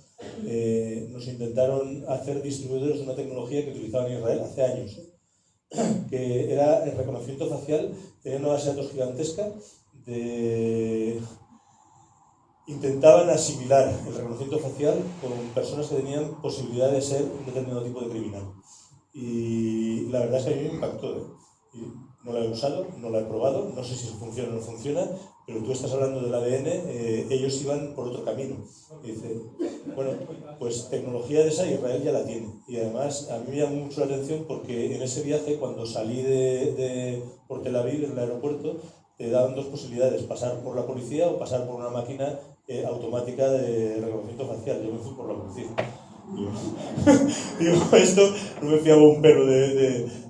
Nos intentaron hacer distribuidores de una tecnología que utilizaban en Israel hace años, que era el reconocimiento facial. Tenía una base de datos gigantesca intentaban asimilar el reconocimiento facial con personas que tenían posibilidad de ser un determinado tipo de criminal. Y la verdad es que a mí me impactó. Y no la he usado, no la he probado, no sé si funciona o no funciona, pero tú estás hablando del ADN, ellos iban por otro camino. Y dice, bueno, pues tecnología de esa Israel ya la tiene. Y además a mí me llamó mucho la atención porque en ese viaje, cuando salí por Tel Aviv, en el aeropuerto, te daban 2 posibilidades, pasar por la policía o pasar por una máquina automática de reconocimiento facial. Yo me fui por la policía. Digo, esto no me fiaba un pelo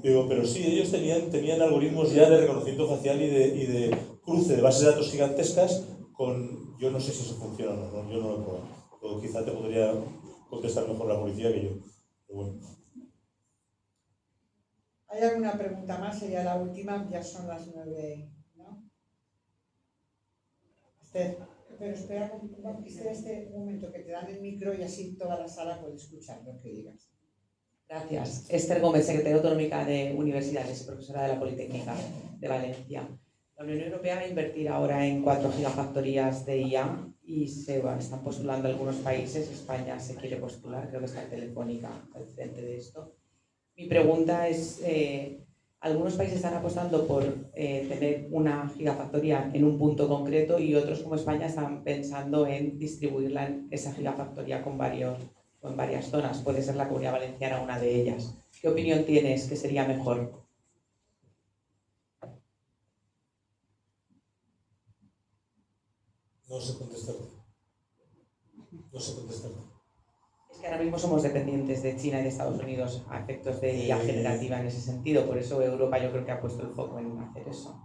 digo, pero sí, ellos tenían algoritmos ya de reconocimiento facial y de cruce de bases de datos gigantescas con... Yo no sé si eso funciona o no, yo no lo he probado. O quizá te podría contestar mejor la policía que yo. Pero bueno. ¿Hay alguna pregunta más? Sería la última, ya son las 9, ¿no? Pero espera este momento que te dan el micro y así toda la sala puede escuchar lo que digas. Gracias. Esther Gómez, secretaria autonómica de Universidades y profesora de la Politécnica de Valencia. La Unión Europea va a invertir ahora en 4 gigafactorías de IA y están postulando algunos países. España se quiere postular, creo que está Telefónica al frente de esto. Mi pregunta es, algunos países están apostando por tener una gigafactoría en un punto concreto y otros como España están pensando en distribuirla esa gigafactoría con varias zonas. Puede ser la Comunidad Valenciana una de ellas. ¿Qué opinión tienes que sería mejor? No sé contestar. Es que ahora mismo somos dependientes de China y de Estados Unidos a efectos de IA generativa en ese sentido. Por eso Europa yo creo que ha puesto el foco en hacer eso.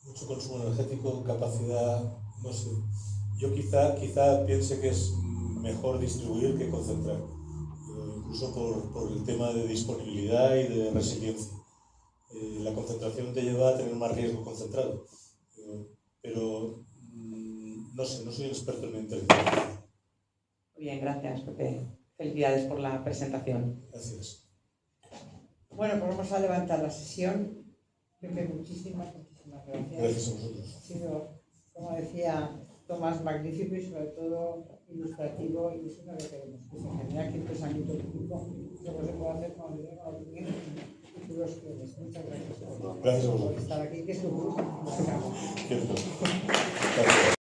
Mucho consumo energético, capacidad, no sé. Yo quizá piense que es mejor distribuir que concentrar, incluso por el tema de disponibilidad y de resiliencia. La concentración te lleva a tener más riesgo concentrado, pero no sé, no soy experto en la inteligencia. Muy bien, gracias, Pepe. Felicidades por la presentación. Gracias. Bueno, pues vamos a levantar la sesión. Pepe, muchísimas gracias. Gracias a vosotros. Ha sido, como decía esto más magnífico y sobre todo ilustrativo, y eso es lo que queremos, que se genere aquí el pensamiento crítico, lo que se puede hacer con lo que tienen y tú los tienes. Muchas gracias Gracias a por vosotros. estar aquí, que es tu grupo. Cierto. Gracias.